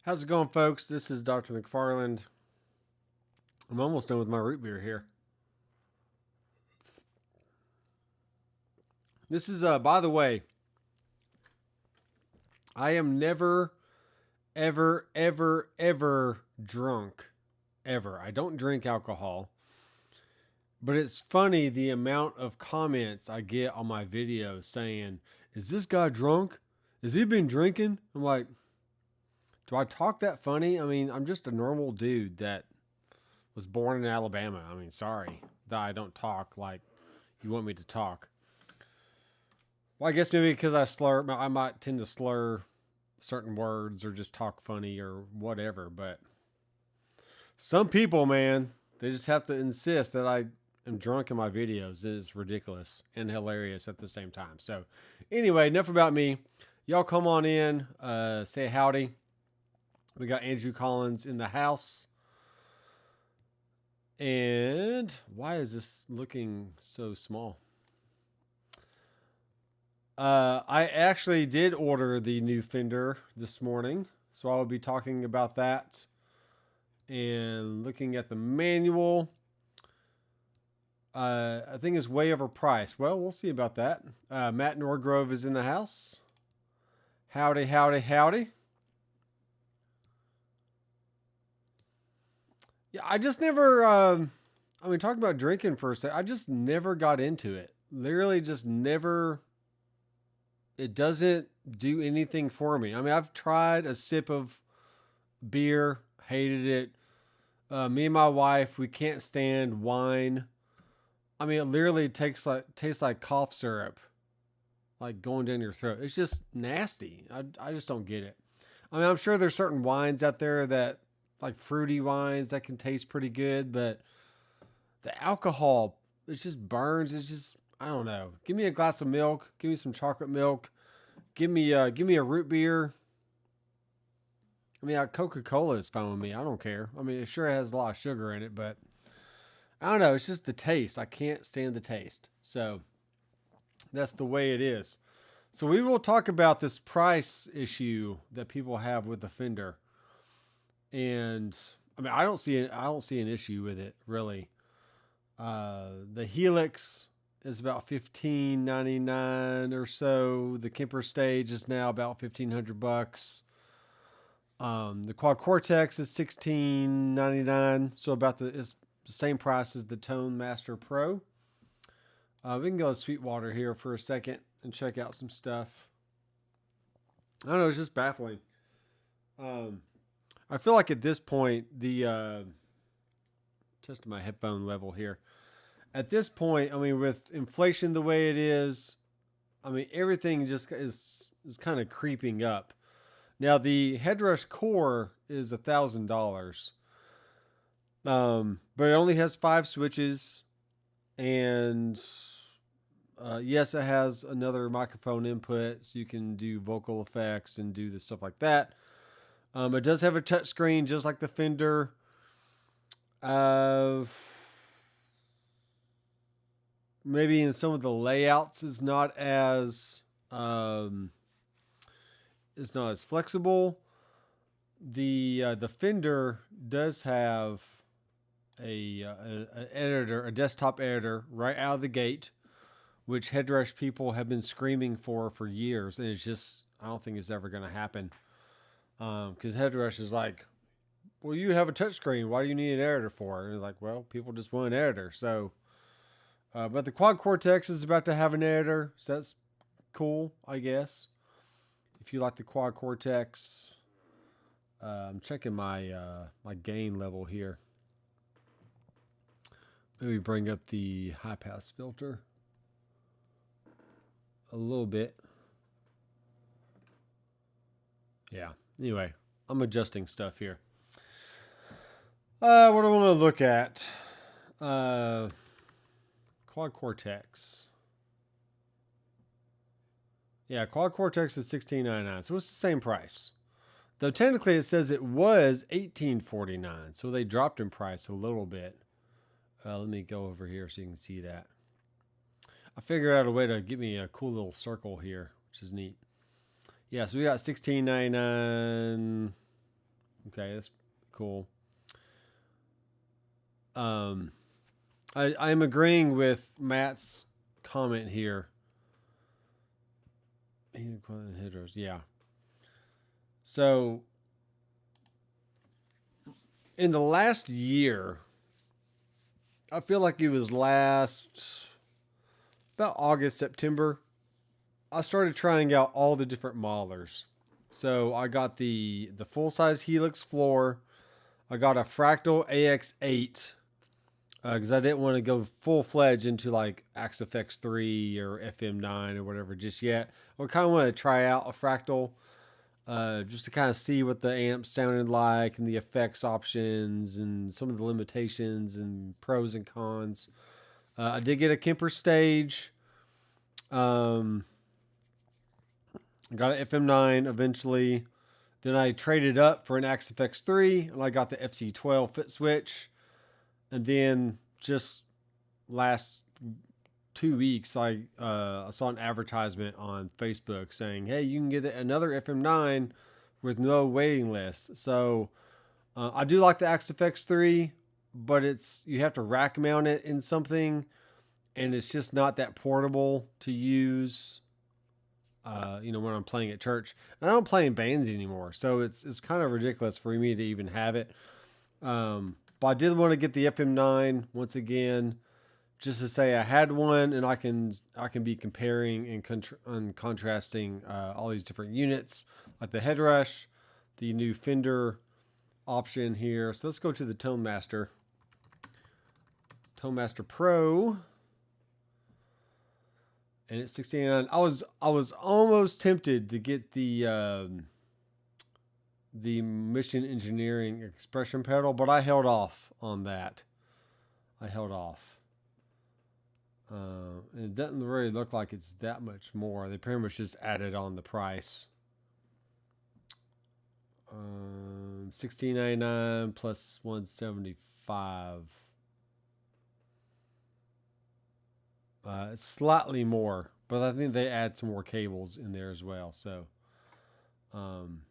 How's it going, folks? This is Doctor McFarland. I'm almost done with my root beer here. This is, by the way, I am never, ever drunk. Ever. I don't drink alcohol. But it's funny the amount of comments I get on my videos saying, "Is this guy drunk? Has he been drinking?" I'm like, do I talk that funny? I mean, I'm just a normal dude that was born in Alabama. I mean, sorry that I don't talk like you want me to talk. Well, I guess maybe because I might tend to slur certain words or just talk funny or whatever. But some people, man, they just have to insist that I am drunk in my videos. It is ridiculous and hilarious at the same time. So, anyway, enough about me. Y'all come on in, say howdy. We got Andrew Collins in the house. And why is this looking so small? I actually did order the new Fender this morning, so I will be talking about that and looking at the manual. I think it's way overpriced. Well, we'll see about that. Matt Norgrove is in the house. Howdy, howdy, howdy. Yeah, I just never, talking about drinking for a second, I just never got into it. Literally just never, it doesn't do anything for me. I mean, I've tried a sip of beer, hated it. Me and my wife, we can't stand wine. I mean, it literally tastes like cough syrup, like going down your throat. It's just nasty. I just don't get it. I mean, I'm sure there's certain wines out there that, like fruity wines, that can taste pretty good, but the alcohol, it just burns. It's just, I don't know. Give me a glass of milk. Give me some chocolate milk. Give me a root beer. I mean, Coca-Cola is fine with me. I don't care. I mean, it sure has a lot of sugar in it, but I don't know. It's just the taste. I can't stand the taste. So that's the way it is. So we will talk about this price issue that people have with the Fender. And I mean, I don't see an issue with it really. The Helix is about $15.99 or so. The Kemper Stage is now about $1,500. The Quad Cortex is $16.99, so it's the same price as the Tone Master Pro. We can go to Sweetwater here for a second and check out some stuff. I don't know, it's just baffling. I feel like at this point, testing my headphone level here. At this point, I mean, with inflation the way it is, I mean, everything just is kind of creeping up. Now, the Headrush Core is $1,000, but it only has 5 switches, and yes, it has another microphone input, so you can do vocal effects and do the stuff like that. It does have a touchscreen, just like the Fender. Maybe in some of the layouts is not as it's not as flexible. The Fender does have a editor, a desktop editor, right out of the gate, which Headrush people have been screaming for years, and it's just, I don't think it's ever going to happen. Because Headrush is like, well, you have a touchscreen. Why do you need an editor for? And it's like, well, people just want an editor. So, but the Quad Cortex is about to have an editor, so that's cool, I guess. If you like the Quad Cortex, I'm checking my my gain level here. Maybe bring up the high pass filter a little bit. Yeah. Anyway, I'm adjusting stuff here. What do I want to look at? Quad Cortex. Yeah, Quad Cortex is $16.99, so it's the same price. Though technically it says it was $18.49, so they dropped in price a little bit. Let me go over here so you can see that. I figured out a way to get me a cool little circle here, which is neat. Yeah, so we got $16.99. Okay, that's cool. I'm agreeing with Matt's comment here. Hitters, yeah. So in the last year, I feel like it was about August, September, I started trying out all the different modelers. So I got the full size Helix floor. I got a Fractal AX8 because I didn't want to go full fledged into like Axe-FX 3 or FM9 or whatever just yet. I kind of want to try out a Fractal just to kind of see what the amp sounded like and the effects options and some of the limitations and pros and cons. I did get a Kemper stage. Got an FM9 eventually. Then I traded up for an Axe-FX 3 and I got the FC12 fit switch. And then just last 2 weeks, I saw an advertisement on Facebook saying, hey, you can get another FM9 with no waiting list. So I do like the Axe-FX 3, but you have to rack mount it in something, and it's just not that portable to use. When I'm playing at church, and I don't play in bands anymore, so it's kind of ridiculous for me to even have it. But I did want to get the FM9 once again, just to say I had one, and I can be comparing and contrasting all these different units, like the Headrush, the new Fender option here. So let's go to the Tone Master Pro. And it's $69. I was almost tempted to get the Mission Engineering Expression pedal, but I held off on that. It doesn't really look like it's that much more. They pretty much just added on the price. $16.99 plus $175. It's slightly more, but I think they add some more cables in there as well. So, and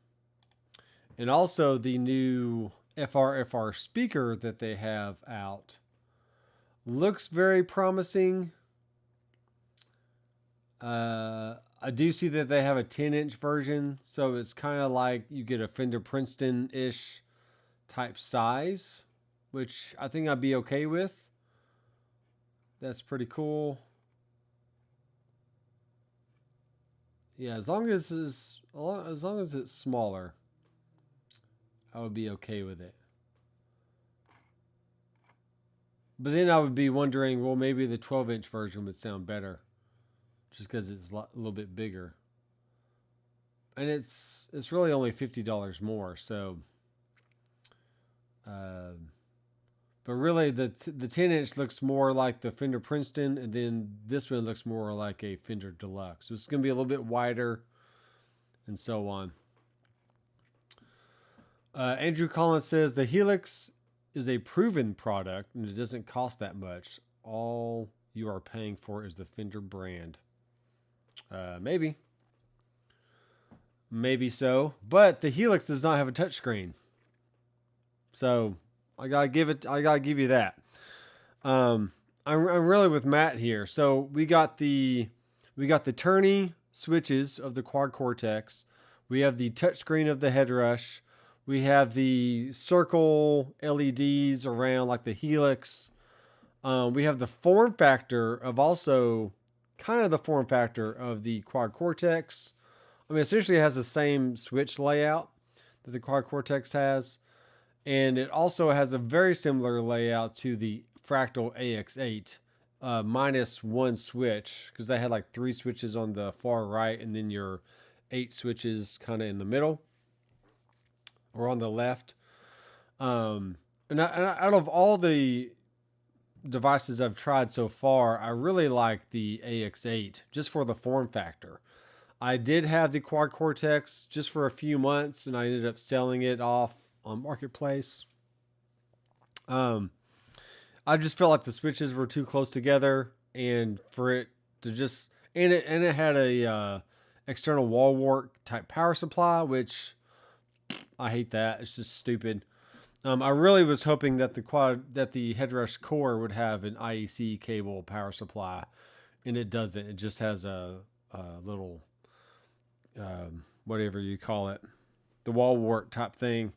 also the new FR speaker that they have out looks very promising. I do see that they have a 10-inch version, so it's kind of like you get a Fender Princeton-ish type size, which I think I'd be okay with. That's pretty cool. Yeah, as long as it's smaller, I would be okay with it. But then I would be wondering, well, maybe the 12-inch version would sound better, just because it's a little bit bigger. And it's really only $50 more, so. But really, the 10-inch looks more like the Fender Princeton, and then this one looks more like a Fender Deluxe. So it's going to be a little bit wider, and so on. Andrew Collins says, the Helix is a proven product, and it doesn't cost that much. All you are paying for is the Fender brand. Maybe. Maybe so. But the Helix does not have a touchscreen. So I gotta give you that. I'm really with Matt here. So we got the tourney switches of the Quad Cortex. We have the touchscreen of the Headrush. We have the circle LEDs around like the Helix. We have the form factor of also kind of the form factor of the Quad Cortex. I mean, essentially it has the same switch layout that the Quad Cortex has. And it also has a very similar layout to the Fractal AX8, minus one switch, because they had like 3 switches on the far right and then your 8 switches kind of in the middle or on the left. And out of all the devices I've tried so far, I really like the AX8 just for the form factor. I did have the Quad Cortex just for a few months, and I ended up selling it off on Marketplace. I just felt like the switches were too close together, and for it to just it had a external wall wart type power supply, which I hate that. It's just stupid. I really was hoping that the headrest core would have an IEC cable power supply, and it doesn't. It just has a little whatever you call it, the wall wart type thing.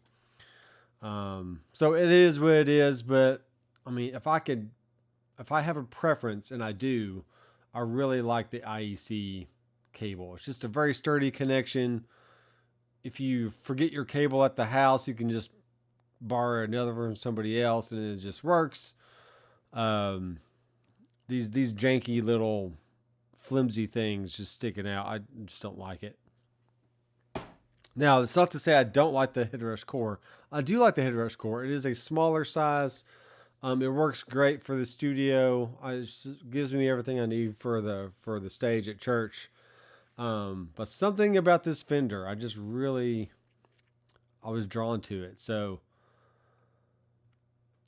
So it is what it is. But I mean, if I have a preference, and I do, I really like the IEC cable. It's just a very sturdy connection. If you forget your cable at the house, you can just borrow another from somebody else, and it just works. Um, these janky little flimsy things just sticking out, I just don't like it. Now, it's not to say I don't like the headrest core. I do like the headrest core. It is a smaller size. It works great for the studio. It gives me everything I need for the stage at church. But something about this Fender, I was drawn to it. So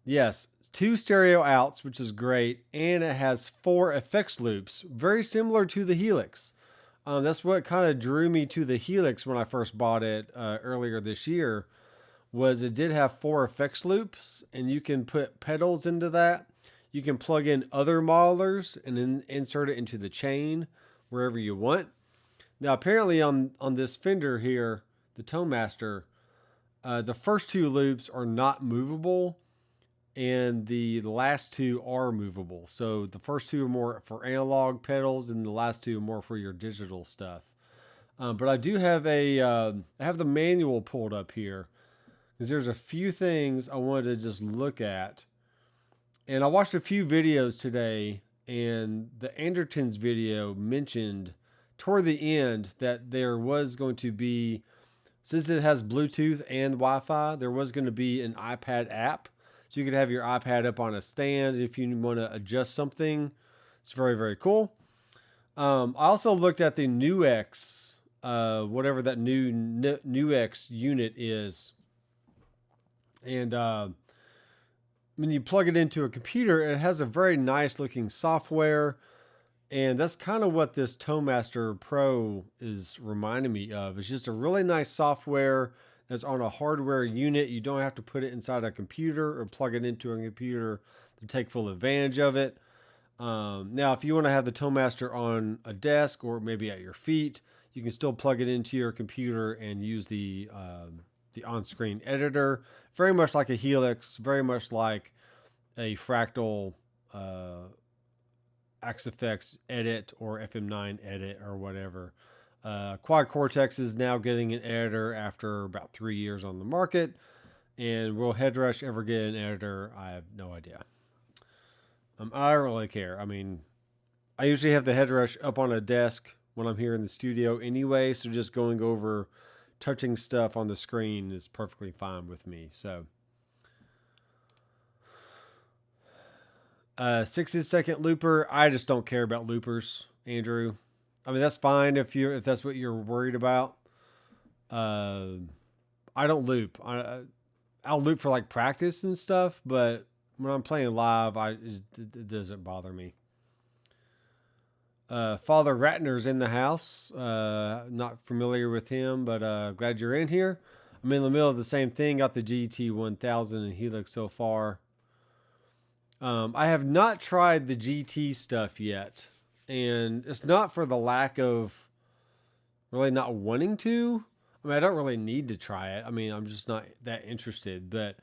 yes, 2 stereo outs, which is great, and it has 4 effects loops, very similar to the Helix. That's what kind of drew me to the Helix when I first bought it earlier this year. Was it did have 4 effects loops, and you can put pedals into that. You can plug in other modelers and then insert it into the chain wherever you want. Now, apparently on this Fender here, the Tonemaster, the first 2 loops are not movable, and the last 2 are movable. So the first 2 are more for analog pedals, and the last 2 are more for your digital stuff. But I do have I have the manual pulled up here, because there's a few things I wanted to just look at. And I watched a few videos today, and the Andertons video mentioned toward the end that there was going to be, since it has Bluetooth and Wi-Fi, there was going to be an iPad app. So you could have your iPad up on a stand if you want to adjust something. It's very, very cool. I also looked at the NUX, whatever that new NUX unit is. And when you plug it into a computer, it has a very nice looking software. And that's kind of what this Tonemaster Pro is reminding me of. It's just a really nice software that's on a hardware unit. You don't have to put it inside a computer or plug it into a computer to take full advantage of it. Now, if you want to have the Tonemaster on a desk or maybe at your feet, you can still plug it into your computer and use the on-screen editor. Very much like a Helix, very much like a Fractal Axe-Fx Edit or FM9 Edit or whatever. Quad Cortex is now getting an editor after about 3 years on the market. And will Headrush ever get an editor? I have no idea. I don't really care. I mean, I usually have the Headrush up on a desk when I'm here in the studio anyway, so just going over, touching stuff on the screen is perfectly fine with me. So 60-second looper. I just don't care about loopers, Andrew. I mean, that's fine if that's what you're worried about. I don't loop. I'll loop for like practice and stuff, but when I'm playing live, it doesn't bother me. Father Ratner's in the house. Not familiar with him, but glad you're in here. I'm in the middle of the same thing. Got the GT 1000 and Helix so far. I have not tried the GT stuff yet. And it's not for the lack of really not wanting to. I mean, I don't really need to try it. I mean, I'm just not that interested. But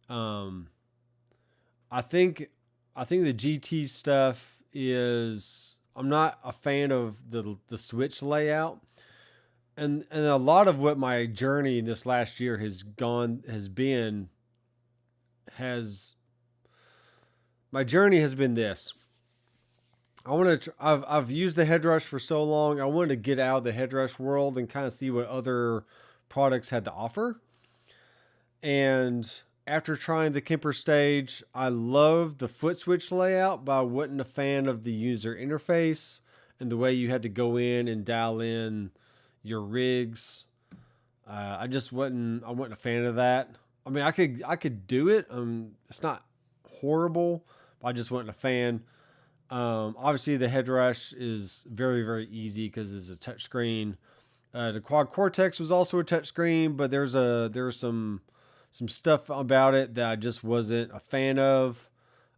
I think the GT stuff is, I'm not a fan of the switch layout. And a lot of what my journey in this last year my journey has been this. I've used the Headrush for so long. I wanted to get out of the Headrush world and kind of see what other products had to offer. And after trying the Kemper stage, I loved the foot switch layout, but I wasn't a fan of the user interface and the way you had to go in and dial in your rigs. I wasn't a fan of that. I mean, I could do it. It's not horrible, but I just wasn't a fan. Obviously the Headrush is very, very easy because it's a touch screen. The Quad Cortex was also a touchscreen, but there was some stuff about it that I just wasn't a fan of,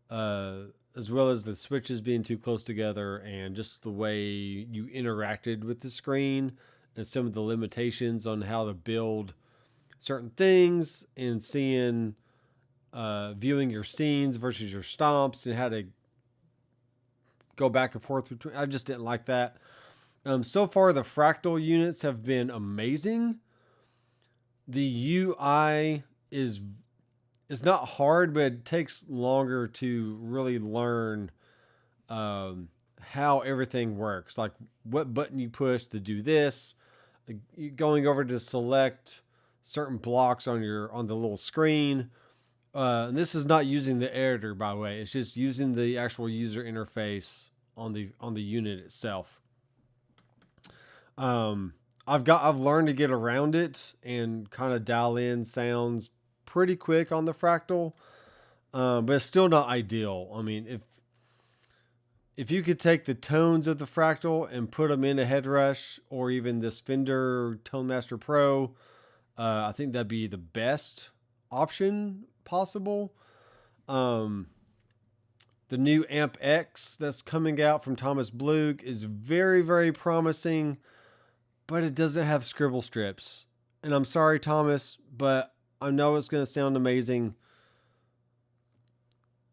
uh, as well as the switches being too close together and just the way you interacted with the screen and some of the limitations on how to build certain things and seeing viewing your scenes versus your stomps and how to go back and forth between. I just didn't like that. So far, the fractal units have been amazing. The UI is it's not hard, but it takes longer to really learn how everything works. Like what button you push to do this, going over to select certain blocks on the little screen. And this is not using the editor, by the way. It's just using the actual user interface on the unit itself. I've learned to get around it and kind of dial in sounds pretty quick on the fractal, but it's still not ideal. I mean, if you could take the tones of the fractal and put them in a head rush or even this Fender Tone Master Pro, I think that'd be the best option possible. The new Amp X that's coming out from Thomas Blug is very, very promising, but it doesn't have scribble strips. And I'm sorry, Thomas, but I know it's going to sound amazing.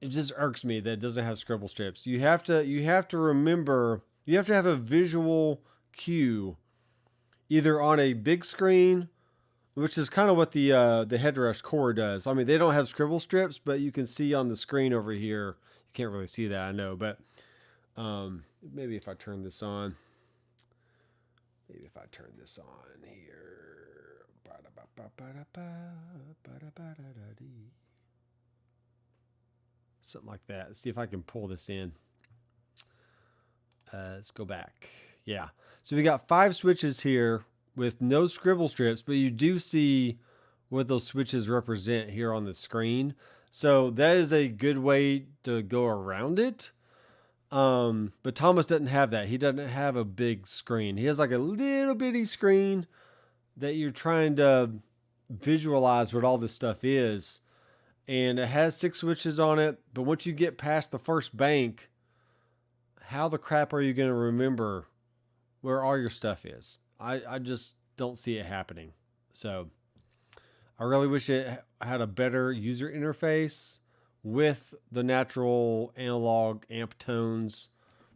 It just irks me that it doesn't have scribble strips. You have to remember, you have to have a visual cue either on a big screen, which is kind of what the Headrush Core does. I mean, they don't have scribble strips, but you can see on the screen over here. You can't really see that, I know, but maybe if I turn this on. Maybe if I turn this on here. Something like that. Let's see if I can pull this in. Let's go back. Yeah. So we got 5 switches here with no scribble strips, but you do see what those switches represent here on the screen. So that is a good way to go around it. But Thomas doesn't have that. He doesn't have a big screen. He has like a little bitty screen that you're trying to visualize what all this stuff is. And it has 6 switches on it. But once you get past the first bank, how the crap are you going to remember where all your stuff is? I just don't see it happening. So I really wish it had a better user interface with the natural analog amp tones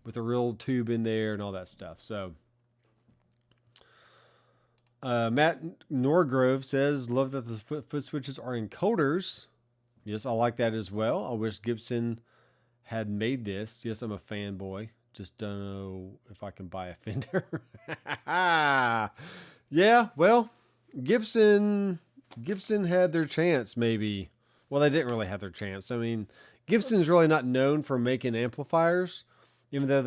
with a real tube in there and all that stuff. So Matt Norgrove says, love that the foot switches are encoders. Yes, I like that as well. I wish Gibson had made this. Yes, I'm a fanboy. Just don't know if I can buy a Fender. Yeah, well, Gibson had their chance, maybe. Well, they didn't really have their chance. I mean, Gibson's really not known for making amplifiers, even though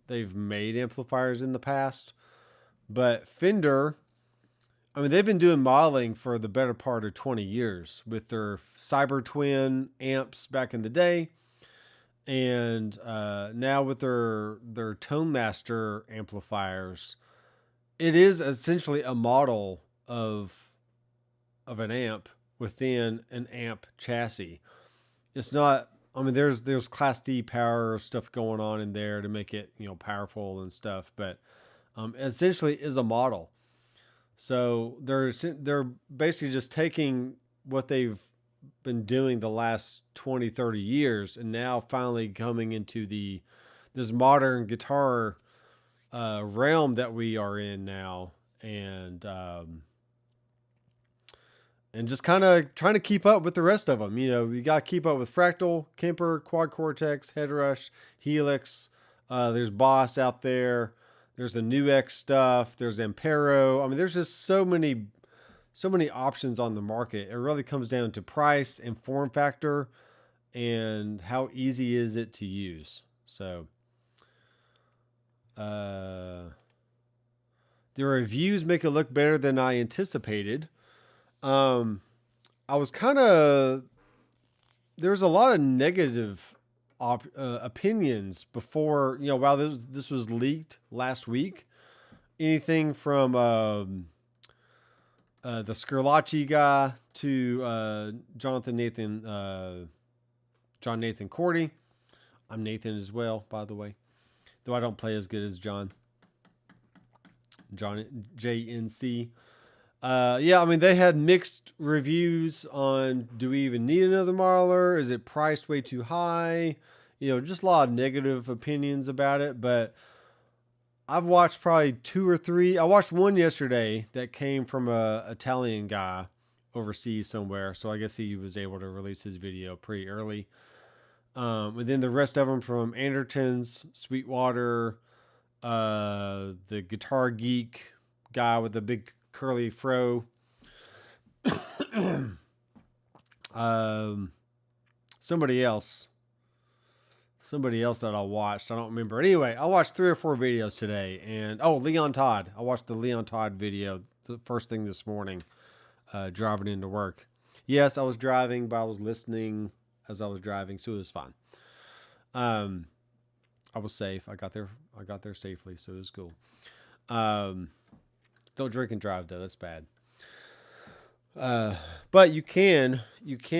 they've made amplifiers in the past. But Fender, I mean, they've been doing modeling for the better part of 20 years with their Cyber Twin amps back in the day. And now with their Tone Master amplifiers, it is essentially a model of an amp within an amp chassis. It's not, I mean, there's Class D power stuff going on in there to make it, powerful and stuff, but essentially is a model. So they're basically just taking what they've been doing the last 20, 30 years and now finally coming into this modern guitar realm that we are in now, and just kind of trying to keep up with the rest of them. You got to keep up with Fractal, Kemper, Quad Cortex, Headrush, Helix. There's Boss out there. There's the New X stuff. There's Ampero. I mean, there's just so many options on the market. It really comes down to price and form factor and how easy is it to use. So, the reviews make it look better than I anticipated. I was there's a lot of negative opinions before, while this was leaked last week. anything from the Scarlacci guy to John Nathan Cordy. I'm Nathan as well, by the way, though I don't play as good as John JNC. Yeah, I mean, they had mixed reviews on, do we even need another modeler? Is it priced way too high? Just a lot of negative opinions about it. But I've watched probably 2 or 3. I watched one yesterday that came from a Italian guy overseas somewhere. So I guess he was able to release his video pretty early. And then the rest of them from Anderton's, Sweetwater, the Guitar Geek guy with the big curly fro. Somebody else that I watched. I don't remember. Anyway, I watched 3 or 4 videos today. And, Leon Todd. I watched the Leon Todd video the first thing this morning, driving into work. Yes, I was driving, but I was listening as I was driving, so it was fine. I was safe. I got there safely, so it was cool. Don't drink and drive though. That's bad. But you can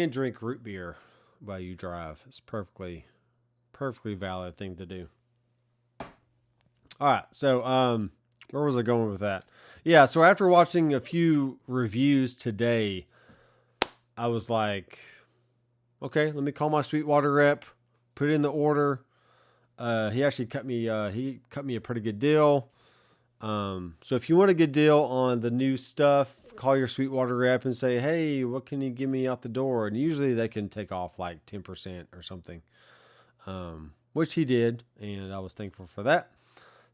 drink root beer while you drive. It's perfectly valid thing to do. All right. So, where was I going with that? Yeah. So after watching a few reviews today, I was like, okay, let me call my Sweetwater rep, put in the order. He actually cut me a pretty good deal. So if you want a good deal on the new stuff, call your Sweetwater rep and say, hey, what can you give me out the door? And usually they can take off like 10% or something, which he did. And I was thankful for that.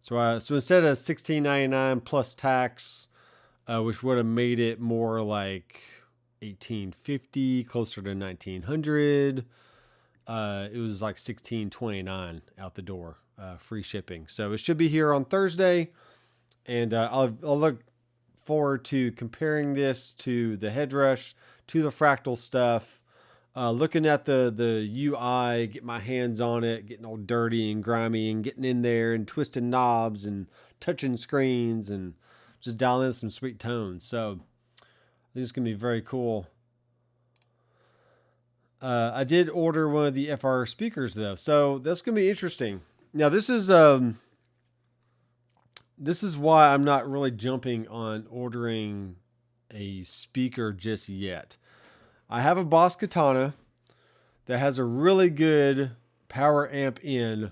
So instead of $16.99 plus tax, which would have made it more like $18.50, closer to $1900, it was like $16.29 out the door, free shipping. So it should be here on Thursday. And I'll look forward to comparing this to the Headrush, to the Fractal stuff, looking at the UI, get my hands on it, getting all dirty and grimy and getting in there and twisting knobs and touching screens and just dialing in some sweet tones. So I think it's going to be very cool. I did order one of the FR speakers though, so that's going to be interesting. Now this is why I'm not really jumping on ordering a speaker just yet. I have a Boss Katana that has a really good power amp in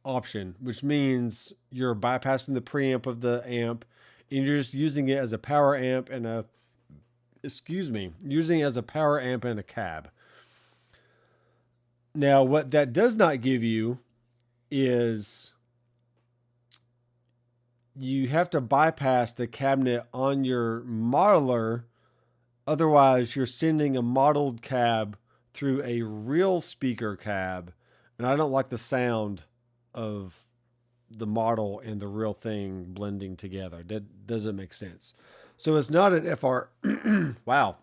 option, which means you're bypassing the preamp of the amp and you're just using it as a power amp and using it as a power amp and a cab. Now, what that does not give you is you have to bypass the cabinet on your modeler. Otherwise, you're sending a modeled cab through a real speaker cab. And I don't like the sound of the model and the real thing blending together. That doesn't make sense. So it's not an FR. Wow.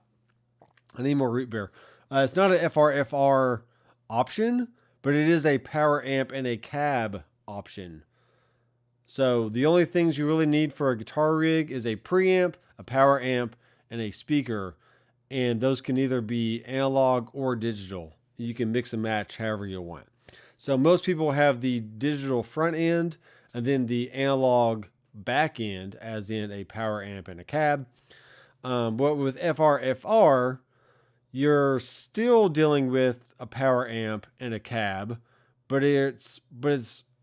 I need more root beer. It's not an FR option, but it is a power amp and a cab option. So the only things you really need for a guitar rig is a preamp, a power amp, and a speaker. And those can either be analog or digital. You can mix and match however you want. So most people have the digital front end and then the analog back end, as in a power amp and a cab. But with FR, you're still dealing with a power amp and a cab, but it's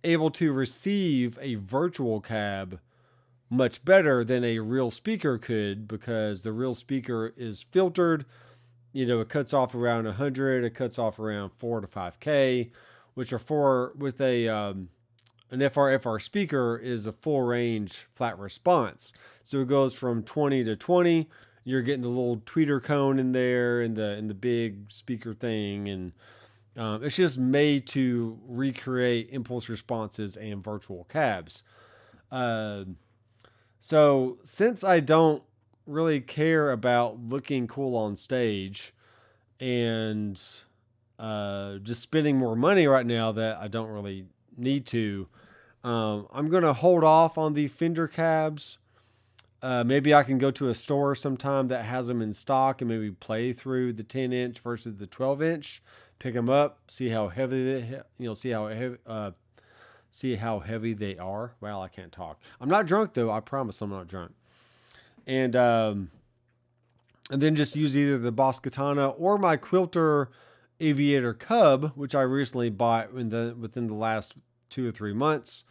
able to receive a virtual cab much better than a real speaker could, because the real speaker is filtered. It cuts off around 100, it cuts off around 4 to 5K, which are with an FR speaker is a full range flat response. So it goes from 20 to 20. You're getting the little tweeter cone in there and the big speaker thing. And it's just made to recreate impulse responses and virtual cabs. So since I don't really care about looking cool on stage and just spending more money right now that I don't really need to, I'm going to hold off on the Fender cabs. Maybe I can go to a store sometime that has them in stock and maybe play through the 10-inch versus the 12-inch. Pick them up, see how heavy see how heavy they are. Well, I can't talk. I'm not drunk though. I promise I'm not drunk. And then just use either the Boss Katana or my Quilter Aviator Cub, which I recently bought within the last 2 or 3 months.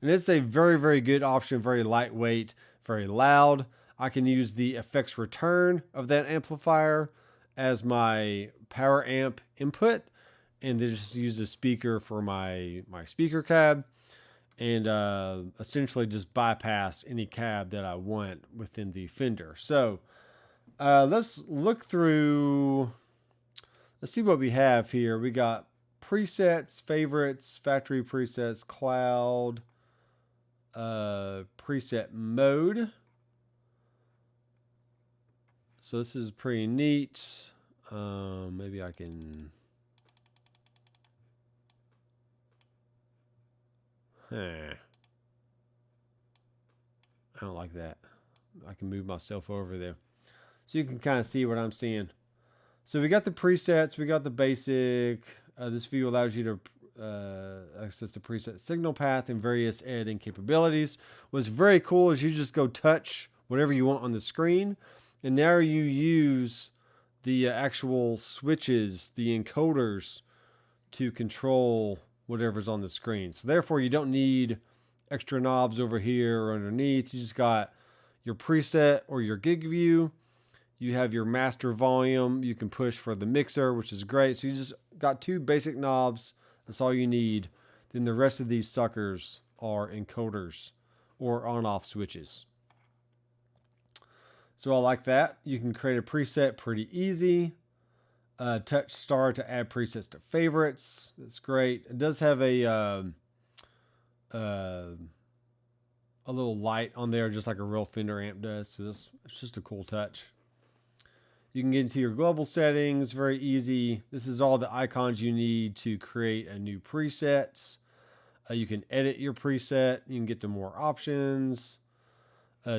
And it's a very, very good option, very lightweight, very loud. I can use the effects return of that amplifier as my power amp input, and then just use the speaker for my speaker cab, and essentially just bypass any cab that I want within the Fender. So let's look through. Let's see what we have here. We got presets, favorites, factory presets, cloud, preset mode. So this is pretty neat. Maybe I can. I don't like that. I can move myself over there, so you can kind of see what I'm seeing. So we got the presets, we got the basic. This view allows you to access the preset signal path and various editing capabilities. What's very cool is you just go touch whatever you want on the screen, and now you use the actual switches, the encoders, to control whatever's on the screen. So therefore, you don't need extra knobs over here or underneath. You just got your preset or your gig view. You have your master volume you can push for the mixer, which is great. So you just got 2 basic knobs. That's all you need. Then the rest of these suckers are encoders or on-off switches. So I like that. You can create a preset pretty easy. Touch star to add presets to favorites. That's great. It does have a little light on there, just like a real Fender amp does. So it's just a cool touch. You can get into your global settings, very easy. This is all the icons you need to create a new preset. You can edit your preset. You can get to more options.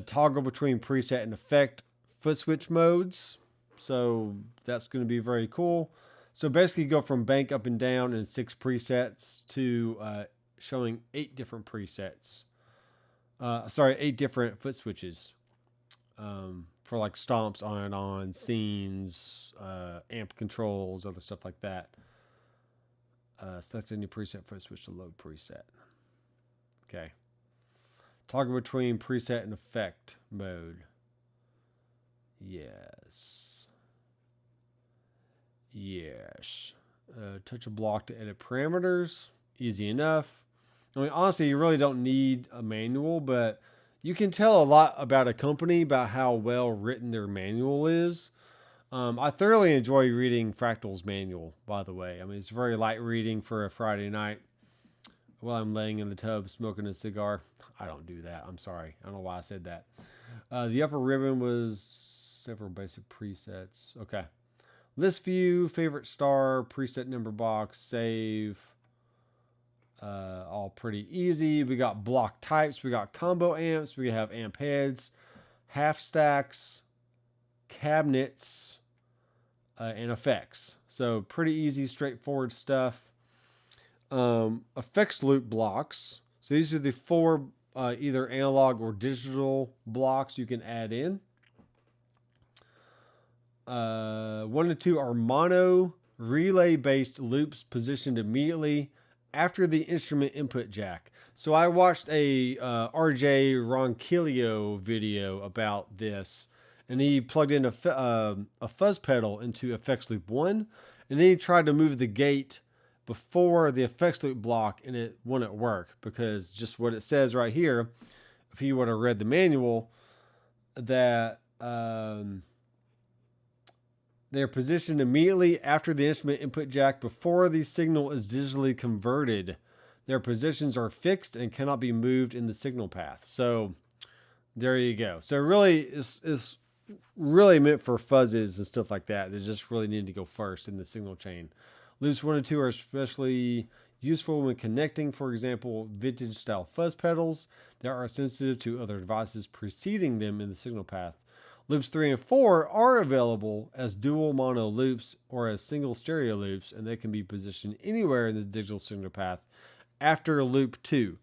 Toggle between preset and effect foot switch modes. So that's going to be very cool. So basically go from bank up and down in 6 presets to showing 8 different presets. 8 different foot switches. For like stomps on and on, scenes, amp controls, other stuff like that. Select any preset foot switch to load preset. Okay. Toggle between preset and effect mode. Yes. Yes. Touch a block to edit parameters. Easy enough. I mean, honestly, you really don't need a manual, but you can tell a lot about a company about how well written their manual is. I thoroughly enjoy reading Fractal's manual, by the way. I mean, it's very light reading for a Friday night while I'm laying in the tub smoking a cigar. I don't do that. I'm sorry. I don't know why I said that. The upper ribbon was several basic presets. Okay. List view, favorite star, preset number box, save. All pretty easy. We got block types. We got combo amps. We have amp heads, half stacks, cabinets, and effects. So pretty easy, straightforward stuff. Effects loop blocks. So these are the 4 either analog or digital blocks you can add in. 1 and 2 are mono relay based loops positioned immediately after the instrument input jack. So I watched a RJ Ronquillo video about this, and he plugged in a fuzz pedal into effects loop 1, and then he tried to move the gate before the effects loop block, and it wouldn't work because just what it says right here, if he would have read the manual, that they're positioned immediately after the instrument input jack before the signal is digitally converted. Their positions are fixed and cannot be moved in the signal path. So there you go. So really is really meant for fuzzes and stuff like that. They just really need to go first in the signal chain. Loops 1 and 2 are especially useful when connecting, for example, vintage style fuzz pedals that are sensitive to other devices preceding them in the signal path. Loops 3 and 4 are available as dual mono loops or as single stereo loops, and they can be positioned anywhere in the digital signal path after loop 2.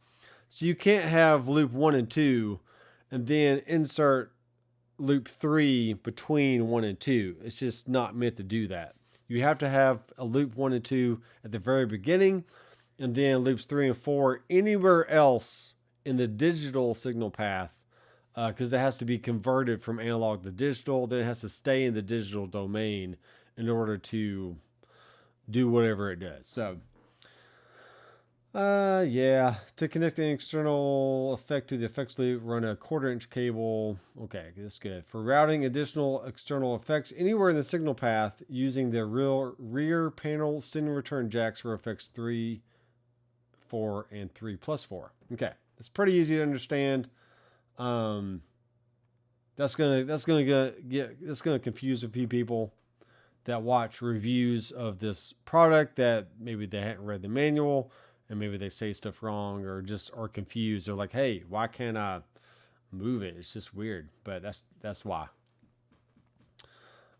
So you can't have loop 1 and 2 and then insert loop 3 between 1 and 2. It's just not meant to do that. You have to have a loop 1 and 2 at the very beginning, and then loops 3 and 4 anywhere else in the digital signal path, because it has to be converted from analog to digital. Then it has to stay in the digital domain in order to do whatever it does. So, yeah, to connect an external effect to the effects loop, run a 1/4-inch cable. Okay, that's good. For routing additional external effects anywhere in the signal path using the rear panel send and return jacks for effects 3, 4, and 3+4. Okay, it's pretty easy to understand. That's gonna confuse a few people that watch reviews of this product that maybe they hadn't read the manual and maybe they say stuff wrong or just are confused. They're like, "Hey, why can't I move it? It's just weird." But that's why.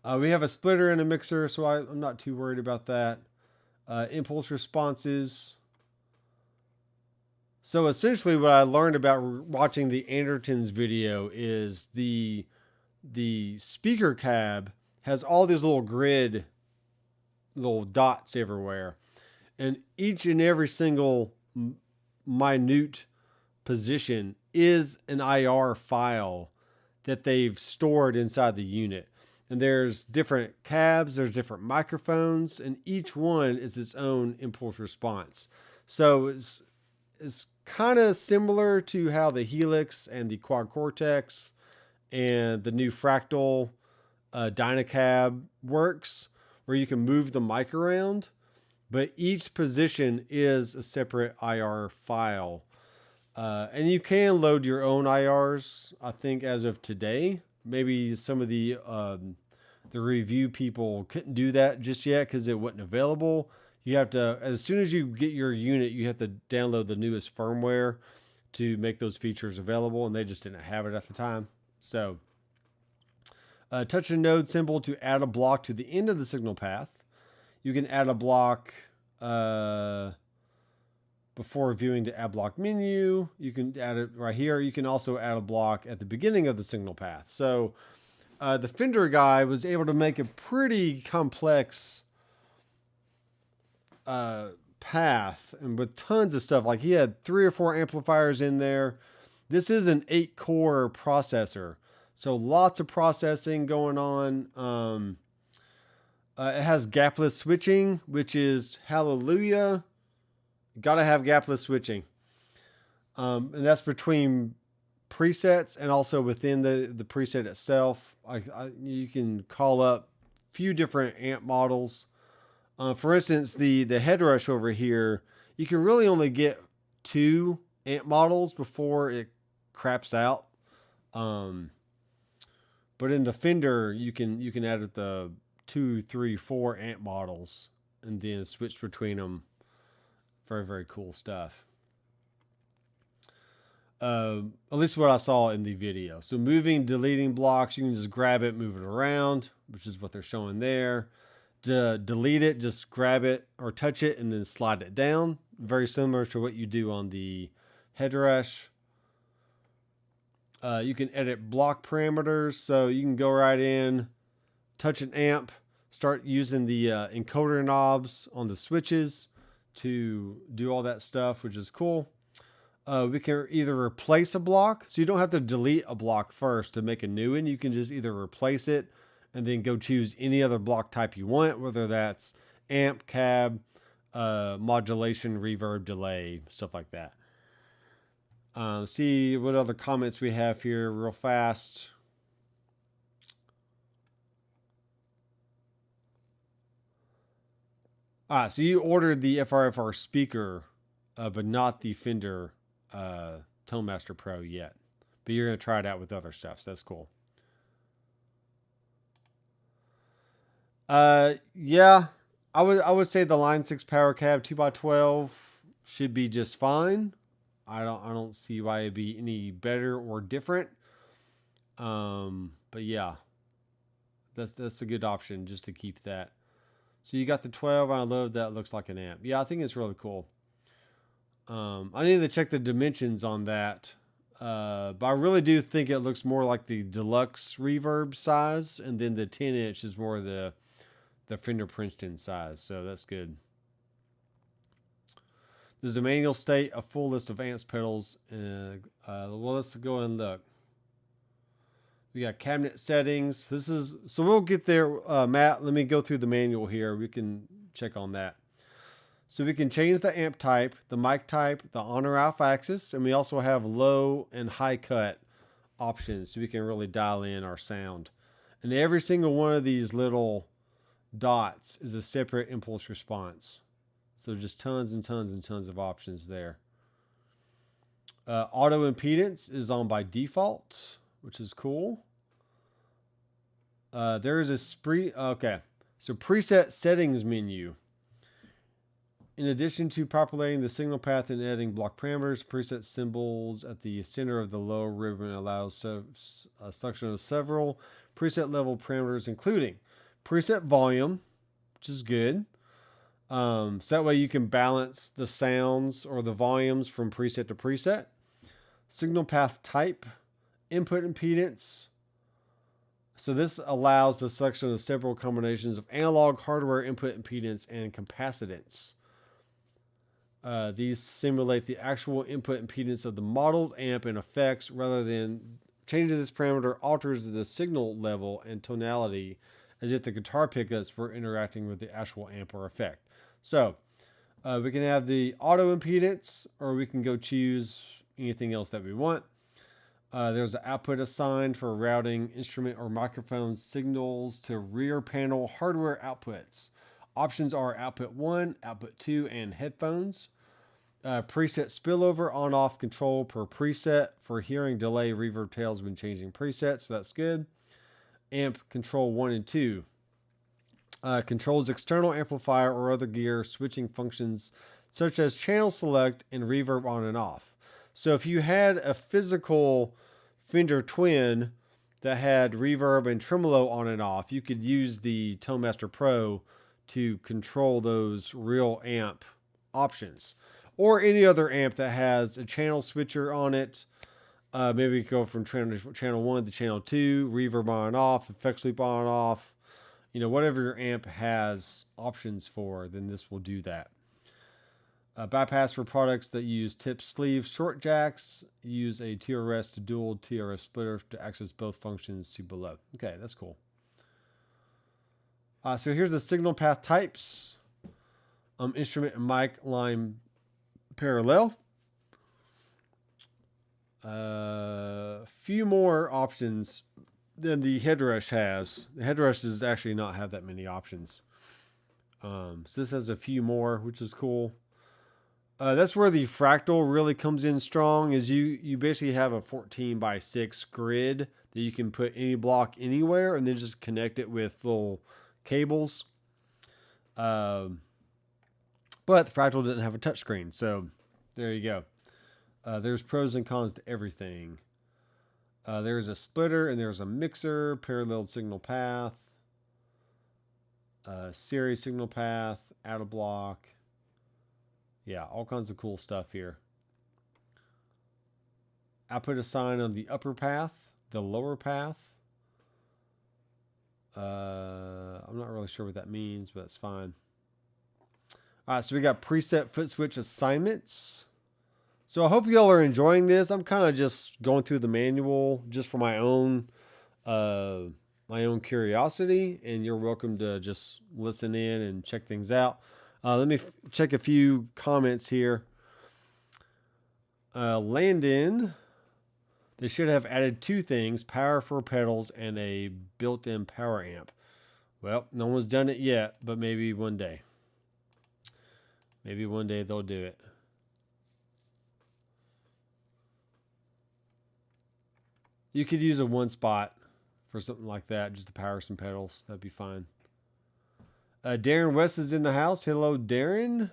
We have a splitter and a mixer, so I'm not too worried about that. Impulse responses. So essentially what I learned about watching the Andertons video is the speaker cab has all these little grid, little dots everywhere. And each and every single minute position is an IR file that they've stored inside the unit. And there's different cabs, there's different microphones, and each one is its own impulse response. So it's kind of similar to how the Helix and the Quad Cortex and the new Fractal Dynacab works, where you can move the mic around, but each position is a separate IR file. And you can load your own IRs, I think, as of today. Maybe some of the review people couldn't do that just yet because it wasn't available. You have to, as soon as you get your unit, you have to download the newest firmware to make those features available, and they just didn't have it at the time. So, touch the node symbol to add a block to the end of the signal path. You can add a block before viewing the add block menu. You can add it right here. You can also add a block at the beginning of the signal path. So, the Fender guy was able to make a pretty complex path and with tons of stuff. Like he had 3 or 4 amplifiers in there. This is an 8-core processor, so lots of processing going on. It has gapless switching, which is hallelujah. Gotta have gapless switching, and that's between presets and also within the preset itself. You can call up a few different amp models. For instance, the headrush over here, you can really only get 2 amp models before it craps out. But in the Fender, you can add the 2, 3, 4 amp models and then switch between them. Very, very cool stuff. At least what I saw in the video. So moving, deleting blocks, you can just grab it, move it around, which is what they're showing there. To delete it, just grab it or touch it and then slide it down. Very similar to what you do on the headrush. You can edit block parameters. So you can go right in, touch an amp, start using the encoder knobs on the switches to do all that stuff, which is cool. We can either replace a block, so you don't have to delete a block first to make a new one. You can just either replace it and then go choose any other block type you want, whether that's amp, cab, modulation, reverb, delay, stuff like that. See what other comments we have here real fast. So you ordered the FRFR speaker, but not the Fender ToneMaster Pro yet. But you're going to try it out with other stuff, so that's cool. Yeah, I would say the Line 6 Power Cab 2x12 should be just fine. I don't see why it'd be any better or different. But yeah, that's a good option just to keep that. So you got the 12. I love that. It looks like an amp. Yeah, I think it's really cool. I need to check the dimensions on that. But I really do think it looks more like the deluxe reverb size, and then the 10-inch is more the Fender Princeton size. So that's good. There's a manual state, a full list of amps, pedals. Well, let's go and look. We got cabinet settings. So we'll get there. Matt, let me go through the manual here. We can check on that. So we can change the amp type, the mic type, the on or off axis, and we also have low and high cut options, so we can really dial in our sound. And every single one of these little dots is a separate impulse response. So just tons and tons and tons of options there. Auto impedance is on by default, which is cool. There is a preset settings menu. In addition to populating the signal path and adding block parameters, preset symbols at the center of the lower ribbon allows a selection of several preset level parameters, including preset volume, which is good. So that way you can balance the sounds or the volumes from preset to preset. Signal path type, input impedance. So this allows the selection of several combinations of analog hardware input impedance and capacitance. These simulate the actual input impedance of the modeled amp and effects, rather than changing this parameter alters the signal level and tonality as if the guitar pickups were interacting with the actual amp or effect. So we can have the auto impedance, or we can go choose anything else that we want. There's an output assigned for routing instrument or microphone signals to rear panel hardware outputs. Options are output 1, output 2, and headphones. Preset spillover on-off control per preset for hearing delay reverb tails when changing presets, so that's good. Amp control 1 and 2. Controls external amplifier or other gear switching functions such as channel select and reverb on and off. So if you had a physical Fender Twin that had reverb and tremolo on and off, you could use the ToneMaster Pro to control those real amp options, or any other amp that has a channel switcher on it. Maybe we go from channel 1 to channel 2, reverb on and off, effects loop on and off. Whatever your amp has options for, then this will do that. Bypass for products that use tip sleeve short jacks. Use a TRS to dual TRS splitter to access both functions. See below. Okay, that's cool. So here's the signal path types. Instrument and mic line parallel. Few more options than the headrush has. The headrush does actually not have that many options. So this has a few more, which is cool. That's where the fractal really comes in strong, is you basically have a 14x6 grid that you can put any block anywhere and then just connect it with little cables. But the fractal didn't have a touchscreen, so there you go. There's pros and cons to everything. There's a splitter and there's a mixer, parallel signal path, series signal path, out of block. Yeah, all kinds of cool stuff here. Output assign on the upper path, the lower path. I'm not really sure what that means, but that's fine. All right, so we got preset foot switch assignments. So I hope y'all are enjoying this. I'm kind of just going through the manual just for my own curiosity, and you're welcome to just listen in and check things out. Let me check a few comments here. Landon, they should have added 2 things: power for pedals and a built-in power amp. Well, no one's done it yet, but maybe one day. Maybe one day they'll do it. You could use a one spot for something like that, just to power some pedals. That'd be fine. Darren West is in the house. Hello, Darren.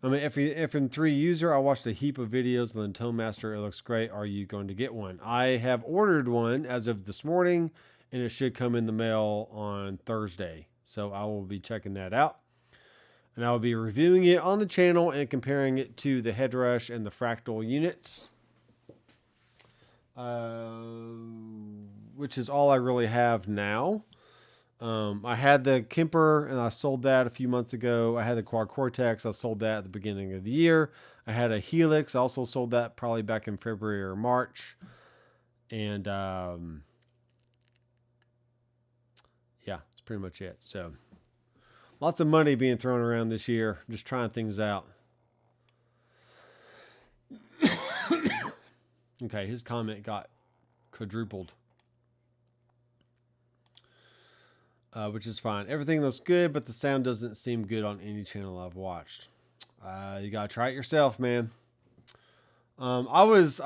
I mean, FM3 user, I watched a heap of videos on the Tone Master. It looks great. Are you going to get one? I have ordered one as of this morning, and it should come in the mail on Thursday. So I will be checking that out. And I will be reviewing it on the channel and comparing it to the Headrush and the Fractal units. Which is all I really have now. I had the Kemper and I sold that a few months ago. I had the Quad Cortex. I sold that at the beginning of the year. I had a Helix. I also sold that probably back in February or March. And yeah, that's pretty much it. So lots of money being thrown around this year. Just trying things out. Okay, his comment got quadrupled. Which is fine. Everything looks good, but the sound doesn't seem good on any channel I've watched. You gotta try it yourself, man. I was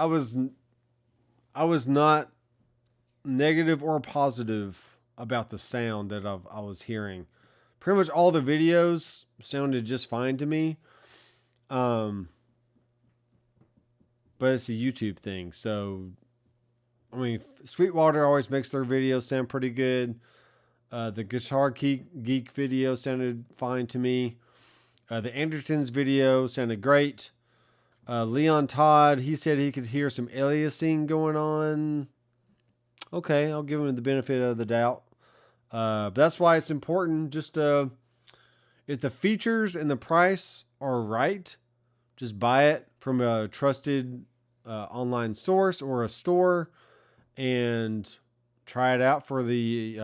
not negative or positive about the sound that I was hearing. Pretty much all the videos sounded just fine to me. But it's a YouTube thing, so I mean, Sweetwater always makes their videos sound pretty good. The Guitar Geek video sounded fine to me. The Andertons video sounded great. Leon Todd, he said he could hear some aliasing going on. Okay, I'll give him the benefit of the doubt. But that's why it's important just if the features and the price are right, just buy it from a trusted online source or a store and try it out for the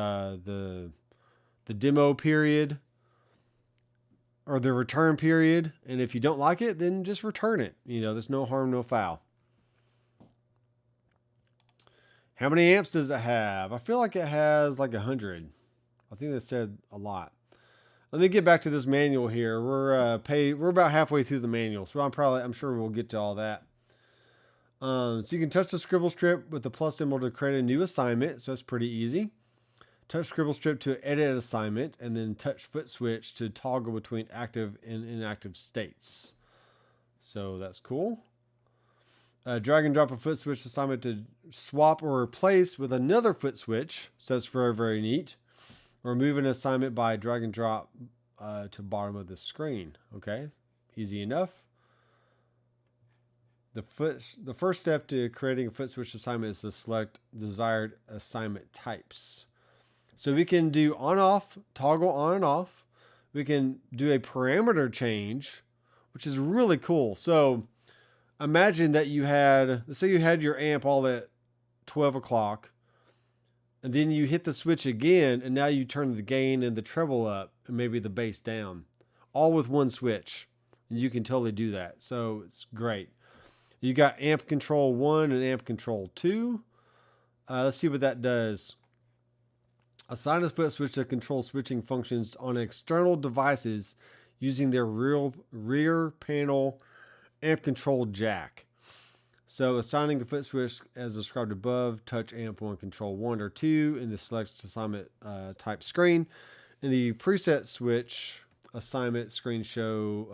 demo period or the return period. And if you don't like it, then just return it. You know, there's no harm, no foul. How many amps does it have? I feel like it has like 100. I think they said a lot. Let me get back to this manual here. We're about halfway through the manual, so I'm sure we'll get to all that. So you can touch the scribble strip with the plus symbol to create a new assignment. So that's pretty easy. Touch scribble strip to edit assignment, and then touch foot switch to toggle between active and inactive states. So that's cool. Drag and drop a foot switch assignment to swap or replace with another foot switch. So that's very, very neat. Remove an assignment by drag and drop to bottom of the screen. Okay, easy enough. The first step to creating a foot switch assignment is to select desired assignment types. So we can do on-off, toggle on and off. We can do a parameter change, which is really cool. So imagine that let's say you had your amp all at 12 o'clock, and then you hit the switch again, and now you turn the gain and the treble up, and maybe the bass down, all with one switch. And you can totally do that. So it's great. You got amp control 1 and amp control 2. Let's see what that does. Assign a foot switch to control switching functions on external devices using their rear panel amp control jack. So assigning a foot switch as described above, touch amp 1, control 1 or 2 in the select assignment type screen. In the preset switch assignment screen shown,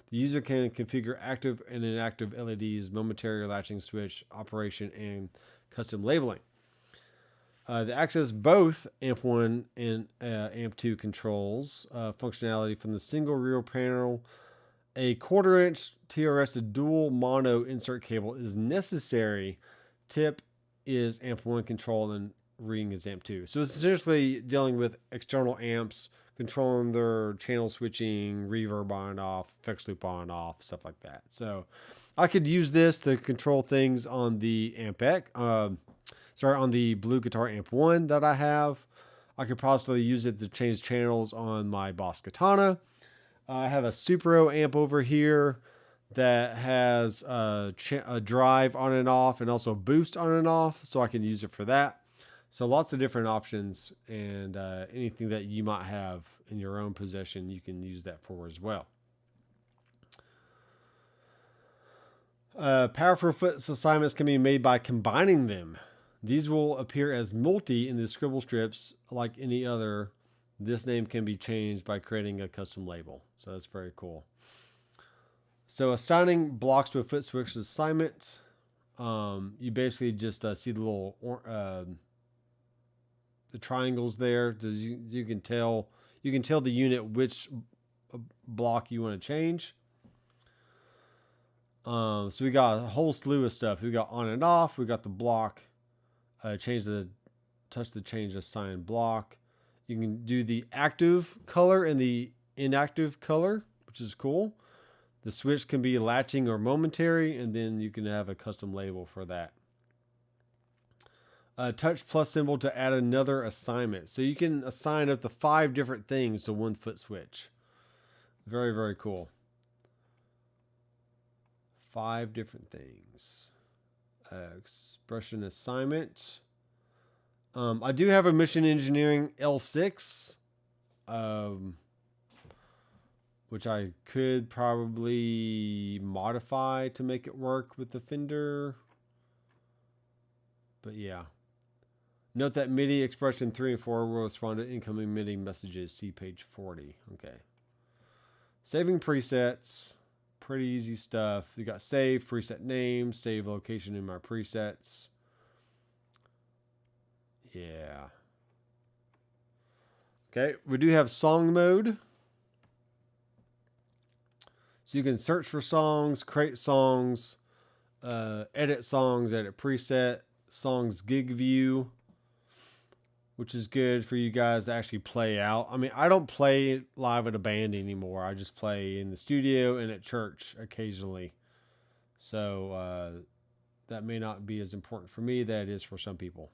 the user can configure active and inactive LEDs, momentary latching switch operation, and custom labeling. To access both AMP1 and AMP2 controls functionality from the single rear panel, a 1/4-inch TRS dual mono insert cable is necessary. Tip is AMP1 control and ring is AMP2. So it's essentially dealing with external amps, controlling their channel switching, reverb on and off, effects loop on and off, stuff like that. So I could use this to control things on the on the Blue Guitar Amp 1 that I have. I could possibly use it to change channels on my Boss Katana. I have a Supro amp over here that has a drive on and off and also boost on and off, so I can use it for that. So lots of different options, and anything that you might have in your own possession, you can use that for as well. Powerful foot assignments can be made by combining them. These will appear as multi in the scribble strips like any other this name can be changed by creating a custom label. So that's very cool. So assigning blocks to a foot switch assignment. You basically just see the little the triangles there. You can tell the unit which block you want to change. So we got a whole slew of stuff. We got on and off. We got the block. Touch the change assign block. You can do the active color and the inactive color, which is cool. The switch can be latching or momentary, and then you can have a custom label for that. Touch plus symbol to add another assignment. So you can assign up to 5 different things to one foot switch. Very, very cool. 5 different things. Expression assignment. I do have a Mission Engineering L6, which I could probably modify to make it work with the Fender. But yeah. Note that MIDI expression 3 and 4 will respond to incoming MIDI messages. See page 40. Okay. Saving presets. Pretty easy stuff. You got save, preset name, save location in my presets. Yeah. Okay, we do have song mode. So you can search for songs, create songs, edit songs, edit preset, songs gig view, which is good for you guys to actually play out. I mean, I don't play live at a band anymore. I just play in the studio and at church occasionally. So that may not be as important for me that it is for some people.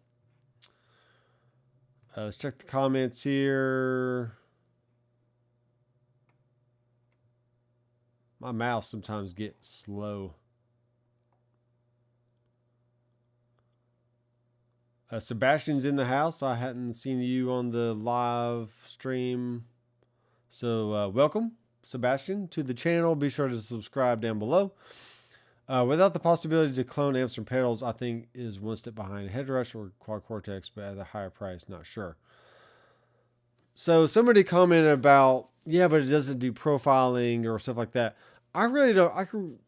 Let's check the comments here. My mouse sometimes gets slow. Sebastian's in the house. I hadn't seen you on the live stream. So welcome, Sebastian, to the channel. Be sure to subscribe down below. Without the possibility to clone amps and pedals, I think is one step behind Headrush or Quad Cortex, but at a higher price, not sure. So somebody commented about, yeah, but it doesn't do profiling or stuff like that. I really don't.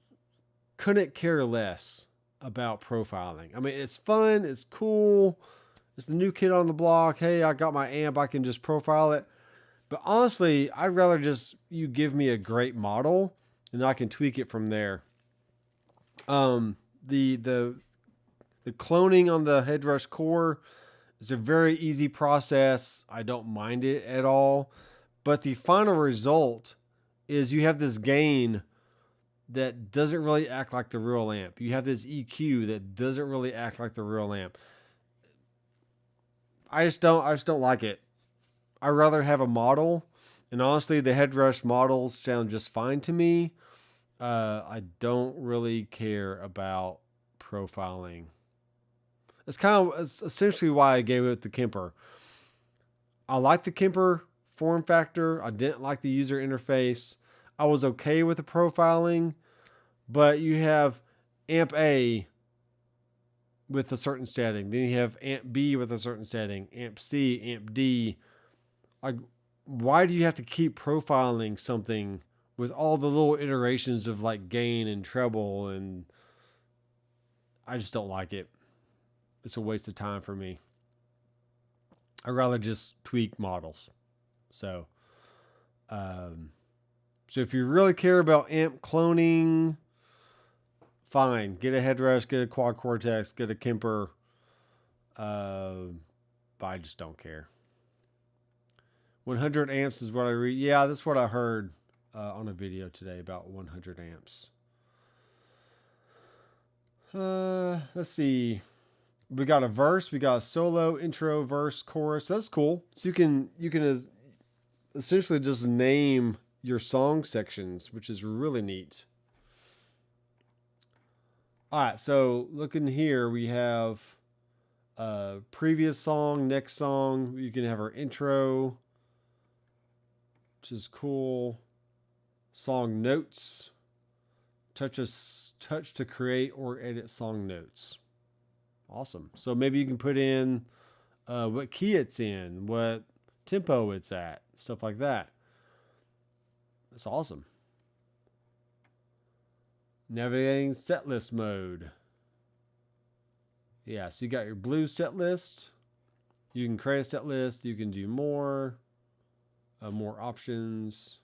Couldn't care less about profiling. I mean, it's fun. It's cool. It's the new kid on the block. Hey, I got my amp. I can just profile it. But honestly, I'd rather just you give me a great model and I can tweak it from there. The cloning on the Headrush core is a very easy process. I don't mind it at all. But the final result is you have this gain that doesn't really act like the real amp. You have this EQ that doesn't really act like the real amp. I just don't like it. I'd rather have a model. And honestly, the Headrush models sound just fine to me. I don't really care about profiling. It's essentially why I gave it the Kemper. I like the Kemper form factor. I didn't like the user interface. I was okay with the profiling, but you have amp A with a certain setting. Then you have amp B with a certain setting, amp C, amp D. Like, why do you have to keep profiling something with all the little iterations of like gain and treble? And I just don't like it. It's a waste of time for me. I'd rather just tweak models. So if you really care about amp cloning, fine. Get a Headrush, get a Quad Cortex, get a Kemper. But I just don't care. 100 amps is what I read. Yeah, that's what I heard on a video today about 100 amps. Let's see. We got a verse, we got a solo, intro, verse, chorus. That's cool. So you can essentially just name your song sections, which is really neat. All right, so looking here, we have previous song, next song. You can have our intro, which is cool. Song notes. Touch to create or edit song notes. Awesome. So maybe you can put in what key it's in, what tempo it's at, stuff like that. That's awesome. Navigating set list mode. Yeah, so you got your blue set list. You can create a set list. You can do more options.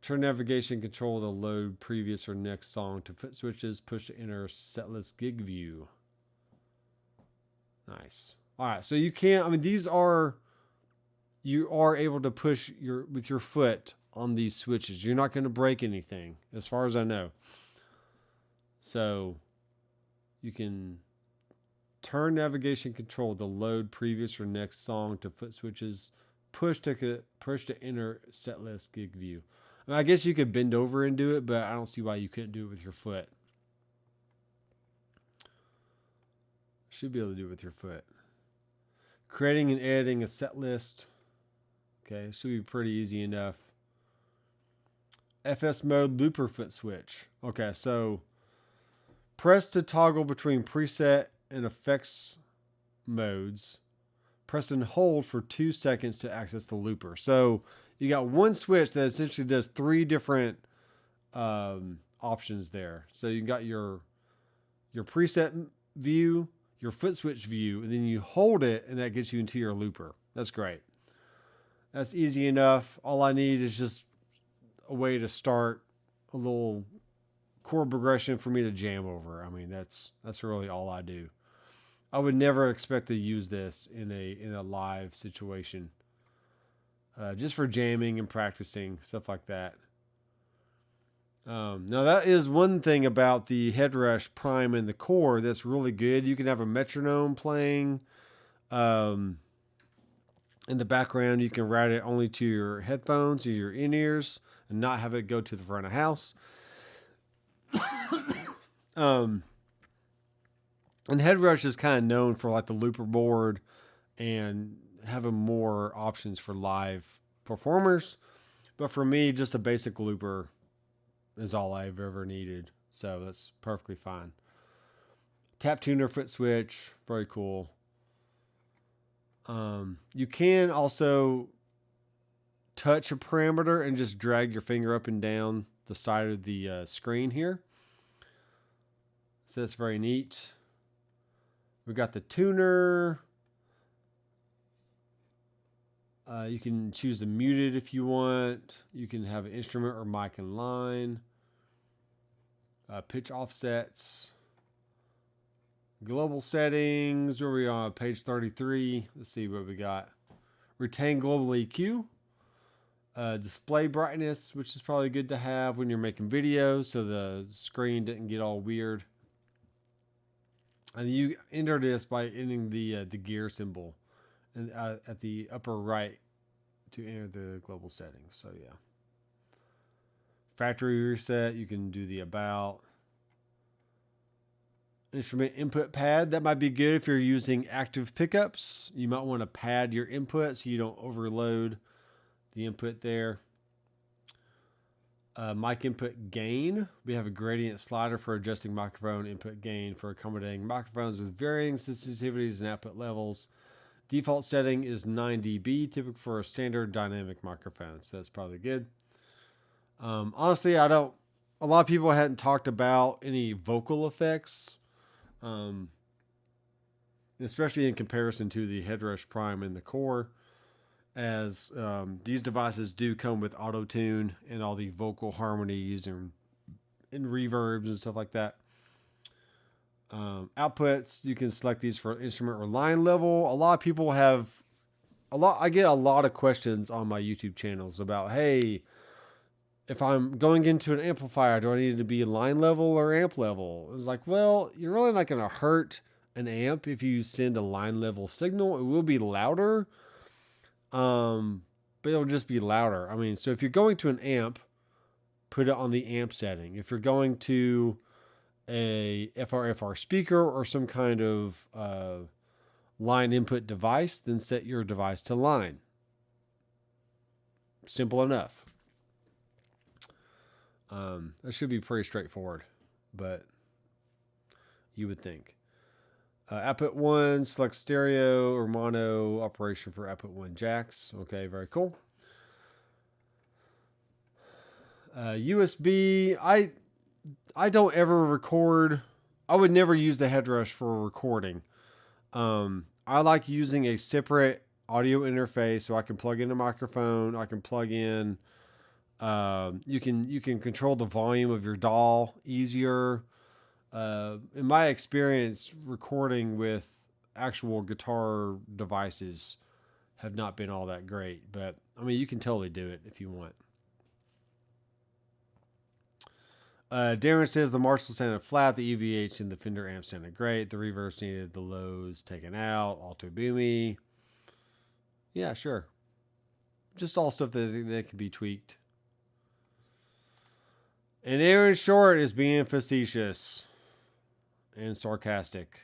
Turn navigation control to load previous or next song to foot switches. Push to enter set list gig view. Nice. All right, so you can't. I mean, these are. You are able to push with your foot on these switches. You're not going to break anything, as far as I know. So you can turn navigation control to load previous or next song to foot switches. Push to enter set list gig view. I mean, I guess you could bend over and do it, but I don't see why you couldn't do it with your foot. Should be able to do it with your foot. Creating and editing a set list. Okay, should be pretty easy enough. FS mode looper foot switch. Okay, so press to toggle between preset and effects modes. Press and hold for 2 seconds to access the looper. So you got one switch that essentially does 3 different options there. So you got your preset view, your foot switch view, and then you hold it, and that gets you into your looper. That's great. That's easy enough. All I need is just a way to start a little chord progression for me to jam over. I mean, that's really all I do. I would never expect to use this in a live situation. Just for jamming and practicing, stuff like that. Now that is one thing about the Headrush Prime and the Core that's really good. You can have a metronome playing. In the background, you can route it only to your headphones or your in-ears and not have it go to the front of the house. And Headrush is kind of known for like the looper board and having more options for live performers. But for me, just a basic looper is all I've ever needed. So that's perfectly fine. Tap tuner foot switch, very cool. You can also touch a parameter and just drag your finger up and down the side of the screen here. So that's very neat. We got the tuner. You can choose to mute it if you want. You can have an instrument or mic in line. Pitch offsets. Global settings. Where are we on? Page 33. Let's see what we got. Retain global EQ. Display brightness, which is probably good to have when you're making videos so the screen didn't get all weird. And you enter this by entering the gear symbol and at the upper right to enter the global settings. So yeah. Factory reset, you can do the about. Instrument input pad, that might be good if you're using active pickups. You might want to pad your input so you don't overload the input there. Mic input gain. We have a gradient slider for adjusting microphone input gain for accommodating microphones with varying sensitivities and output levels. Default setting is 9 dB, typical for a standard dynamic microphone. So that's probably good. Honestly, a lot of people hadn't talked about any vocal effects. Especially in comparison to the Headrush Prime and the Core, as these devices do come with auto-tune and all the vocal harmonies and reverbs and stuff like that. Outputs, you can select these for instrument or line level. A lot of people I get a lot of questions on my YouTube channels about, hey, if I'm going into an amplifier, do I need to be line level or amp level? It's like, well, you're really not going to hurt an amp if you send a line level signal. It will be louder, but it'll just be louder. I mean, so if you're going to an amp, put it on the amp setting. If you're going to a FR speaker or some kind of line input device, then set your device to line. Simple enough. That should be pretty straightforward, but you would think. Output 1, select stereo or mono operation for output 1 jacks. Okay, very cool. USB, I don't ever record. I would never use the headrush for recording. I like using a separate audio interface so I can plug in a microphone. I can plug in. You can control the volume of your DAW easier. In my experience, recording with actual guitar devices have not been all that great. But I mean, you can totally do it if you want. Darren says the Marshall sounded flat, the EVH and the Fender amp sounded great. The reverse needed the lows taken out, alto boomy. Yeah, sure. Just all stuff that can be tweaked. And Aaron Short is being facetious and sarcastic.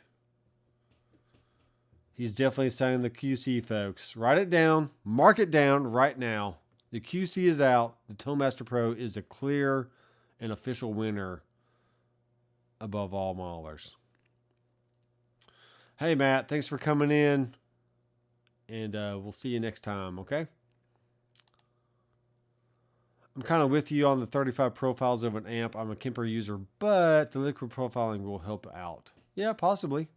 He's definitely saying the QC, folks. Write it down. Mark it down right now. The QC is out. The Tonemaster Pro is the clear and official winner above all modelers. Hey, Matt. Thanks for coming in. And we'll see you next time, okay? I'm kind of with you on the 35 profiles of an amp. I'm a Kemper user, but the liquid profiling will help out. Yeah, possibly.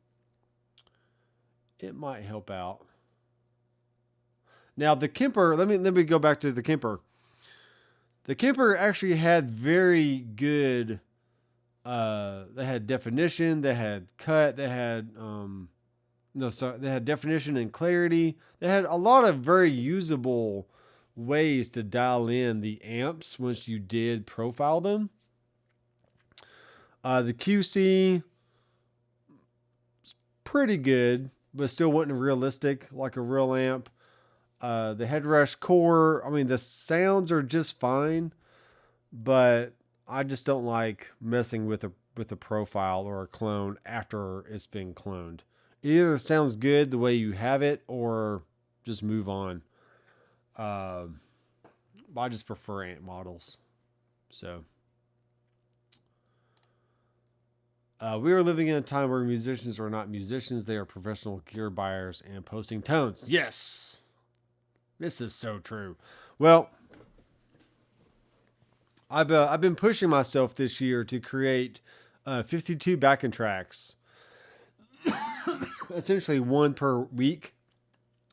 It might help out. Now, the Kemper, let me go back to the Kemper. The Kemper actually had very good, they had definition, they had cut, they had, they had definition and clarity. They had a lot of very usable ways to dial in the amps once you did profile them. The QC is pretty good, but still wasn't realistic like a real amp. The headrush core, I mean, the sounds are just fine, but I just don't like messing with a profile or a clone after it's been cloned. Either it sounds good the way you have it, or just move on. I just prefer amp models. So we are living in a time where musicians are not musicians; they are professional gear buyers and posting tones. Yes. This is so true. Well, I've been pushing myself this year to create 52 backing tracks, essentially one per week.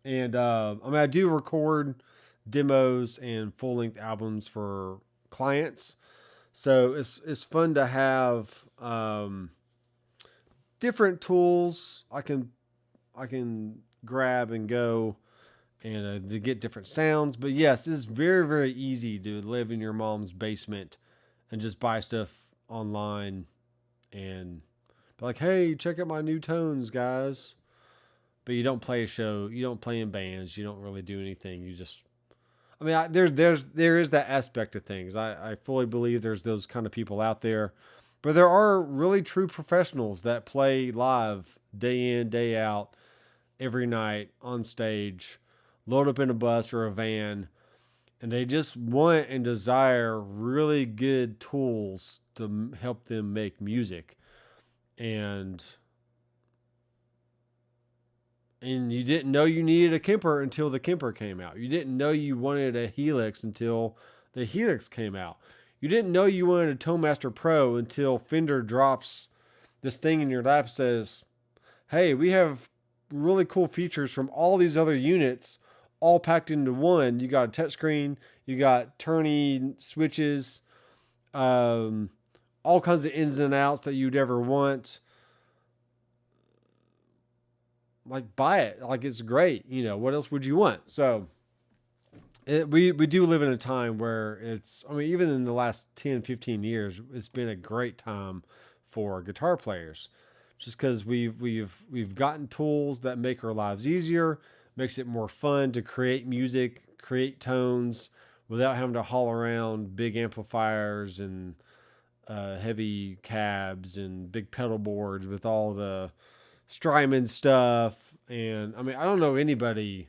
And I mean, I do record demos and full length albums for clients, so it's fun to have different tools I can grab and go. And to get different sounds. But yes, it's very, very easy to live in your mom's basement and just buy stuff online and be like, hey, check out my new tones, guys. But you don't play a show. You don't play in bands. You don't really do anything. You just, I mean, there is that aspect of things. I fully believe there's those kind of people out there. But there are really true professionals that play live day in, day out, every night on stage, load up in a bus or a van, and they just want and desire really good tools to help them make music. And you didn't know you needed a Kemper until the Kemper came out. You didn't know you wanted a Helix until the Helix came out. You didn't know you wanted a Tonemaster Pro until Fender drops this thing in your lap that says, hey, we have really cool features from all these other units all packed into one. You got a touchscreen, you got turny switches, all kinds of ins and outs that you'd ever want. Like, buy it. Like, it's great. You know, what else would you want? So we do live in a time where it's, I mean, even in the last 10, 15 years, it's been a great time for guitar players, just because we've gotten tools that make our lives easier, makes it more fun to create music, create tones without having to haul around big amplifiers and heavy cabs and big pedal boards with all the Strymon stuff. And I mean, I don't know anybody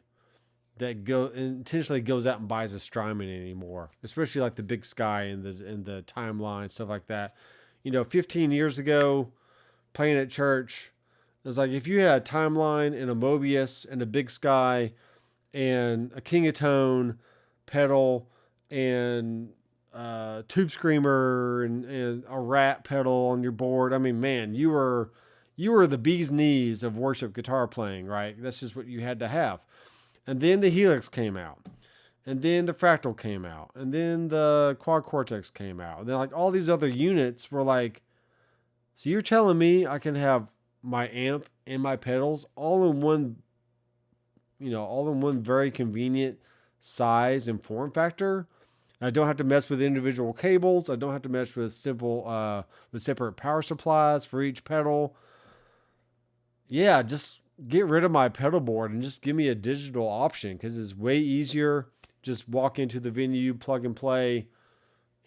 that intentionally goes out and buys a Strymon anymore, especially like the Big Sky and the Timeline, stuff like that. You know, 15 years ago, playing at church, It's like if you had a timeline and a Mobius and a Big Sky and a King of Tone pedal and Tube Screamer and a Rat pedal on your board. I mean, man, you were the bee's knees of worship guitar playing, right? That's just what you had to have. And then the Helix came out. And then the Fractal came out. And then the Quad Cortex came out. And then like all these other units were like, so you're telling me I can have my amp and my pedals all in one, all in one very convenient size and form factor. I don't have to mess with individual cables. I don't have to mess with with separate power supplies for each pedal. Yeah, just get rid of my pedal board and just give me a digital option because it's way easier. Just walk into the venue, plug and play,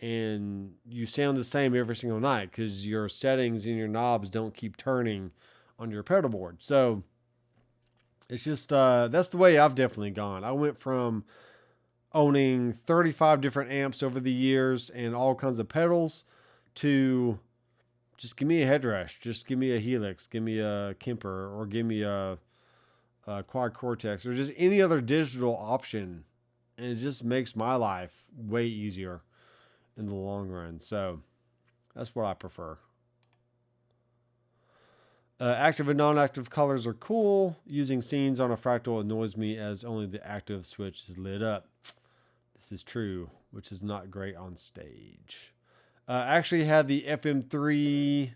and you sound the same every single night because your settings and your knobs don't keep turning on your pedal board. So it's just, that's the way I've definitely gone. I went from owning 35 different amps over the years and all kinds of pedals to just give me a headrush, just give me a Helix, give me a Kemper, or give me a Quad Cortex, or just any other digital option. And it just makes my life way easier in the long run. So that's what I prefer. Active and non-active colors are cool. Using scenes on a Fractal annoys me as only the active switch is lit up. This is true, which is not great on stage. I actually had the FM3.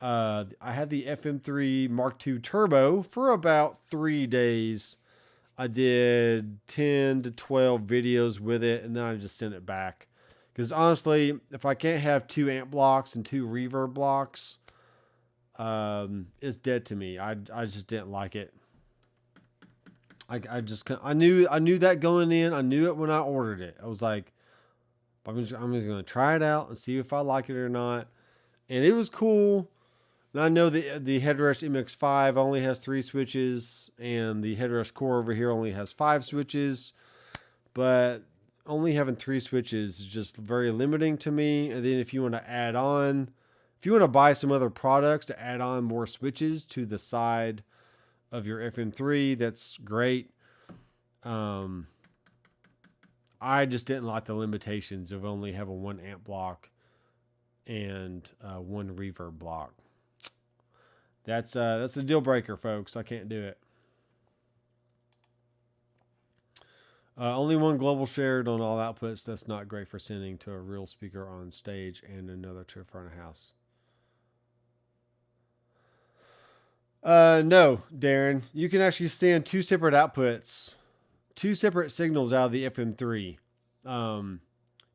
I had the FM3 Mark II Turbo for about 3 days. I did 10 to 12 videos with it, and then I just sent it back. Because honestly, if I can't have 2 amp blocks and 2 reverb blocks, it's dead to me. I just didn't like it. I knew that going in. I knew it when I ordered it. I was like, I'm just going to try it out and see if I like it or not. And it was cool. And I know the Headrush MX5 only has 3 switches, and the Headrush Core over here only has 5 switches. But only having 3 switches is just very limiting to me. And then if you want to buy some other products to add on more switches to the side of your FM3, that's great. I just didn't like the limitations of only having 1 amp block and 1 reverb block. That's a deal breaker, folks. I can't do it. Only 1 global shared on all outputs. That's not great for sending to a real speaker on stage and another to a front of house. No, Darren. You can actually send 2 separate outputs, 2 separate signals out of the FM3.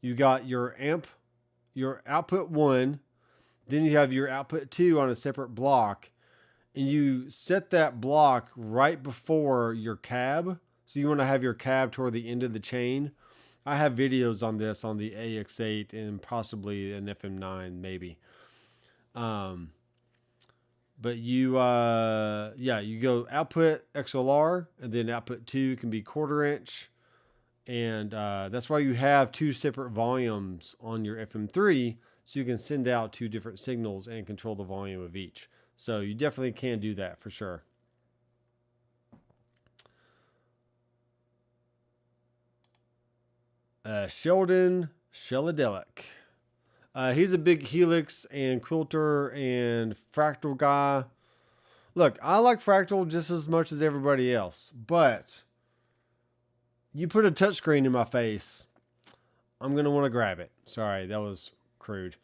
You got your amp, your output 1, then you have your output 2 on a separate block, and you set that block right before your cab. So you want to have your cab toward the end of the chain. I have videos on this on the AX8 and possibly an FM9 maybe. But you go output XLR, and then output 2 can be 1/4 inch. And that's why you have 2 separate volumes on your FM3, so you can send out 2 different signals and control the volume of each. So you definitely can do that for sure. Sheldon Sheladelic. He's a big Helix and Quilter and Fractal guy. Look, I like Fractal just as much as everybody else, but you put a touchscreen in my face, I'm going to want to grab it. Sorry, that was crude.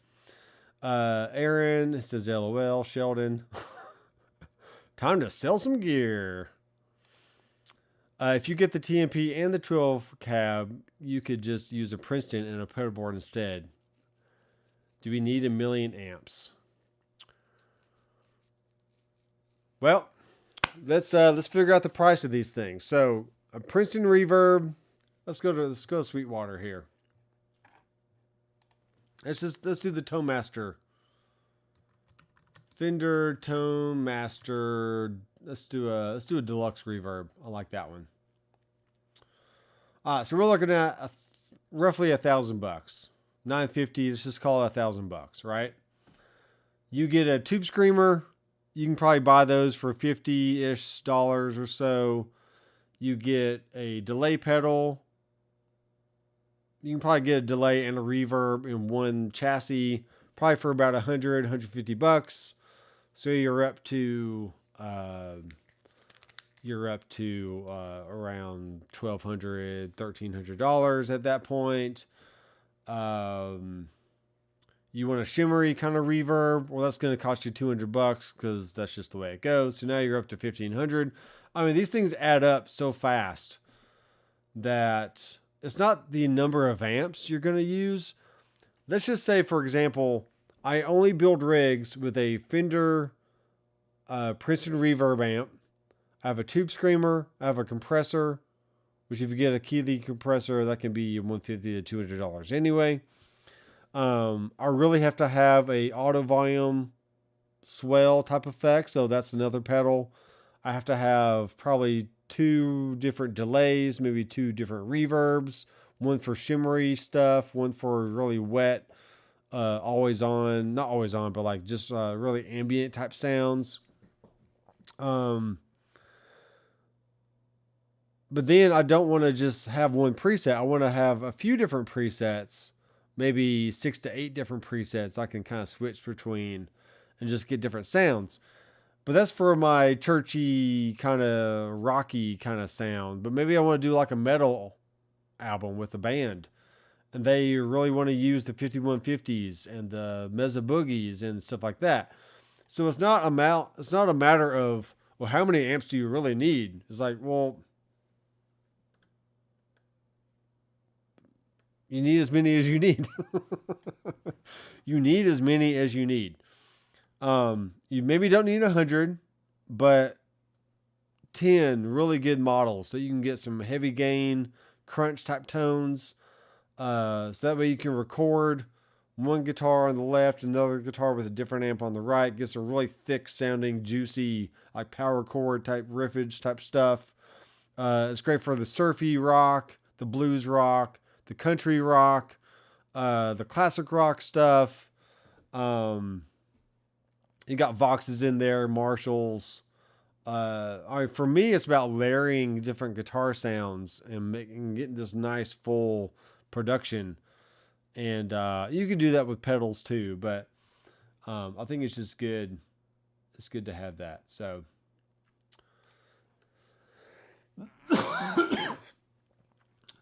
Aaron says LOL. Sheldon. Time to sell some gear. If you get the TMP and the 12 cab, you could just use a Princeton and a pedal board instead. Do we need 1 million amps? Well, let's figure out the price of these things. So a Princeton reverb. Let's go to Sweetwater here. Let's do the Tone Master. Fender Tone Master. Let's do a deluxe reverb. I like that one. So we're looking at roughly $1,000. $950. Let's just call it $1,000, right? You get a Tube Screamer You can probably buy those for $50-ish or so. You get a delay pedal. You can probably get a delay and a reverb in one chassis, probably for about $150. So you're up to around $1,200, $1,300 at that point. You want a shimmery kind of reverb? Well, that's going to cost you $200 because that's just the way it goes. So now you're up to $1,500. I mean, these things add up so fast that it's not the number of amps you're going to use. Let's just say, for example, I only build rigs with a Fender Princeton reverb amp. I have a tube screamer. I have a compressor, which if you get a Keeley compressor, that can be $150 to $200 anyway. I really have to have a auto volume swell type effect, so that's another pedal. I have to have probably 2 different delays, maybe 2 different reverbs, one for shimmery stuff, one for really wet, always on, not always on, but like just really ambient type sounds. But then I don't want to just have one preset. I want to have a few different presets, maybe 6 to 8 different presets I can kind of switch between and just get different sounds. But that's for my churchy, kind of rocky kind of sound. But maybe I want to do like a metal album with a band, and they really want to use the 5150s and the Mesa Boogies and stuff like that. So it's not a matter of, well, how many amps do you really need? It's like, well, you need as many as you need. You need as many as you need. You maybe don't need 100, but 10 really good models so you can get some heavy gain, crunch type tones. So that way you can record one guitar on the left, another guitar with a different amp on the right. Gets a really thick sounding, juicy, like power chord type riffage type stuff. It's great for the surfy rock, the blues rock, the country rock, the classic rock stuff. You got Voxes in there, Marshalls. For me, it's about layering different guitar sounds and getting this nice full production. And you can do that with pedals too, but I think it's just good. It's good to have that. So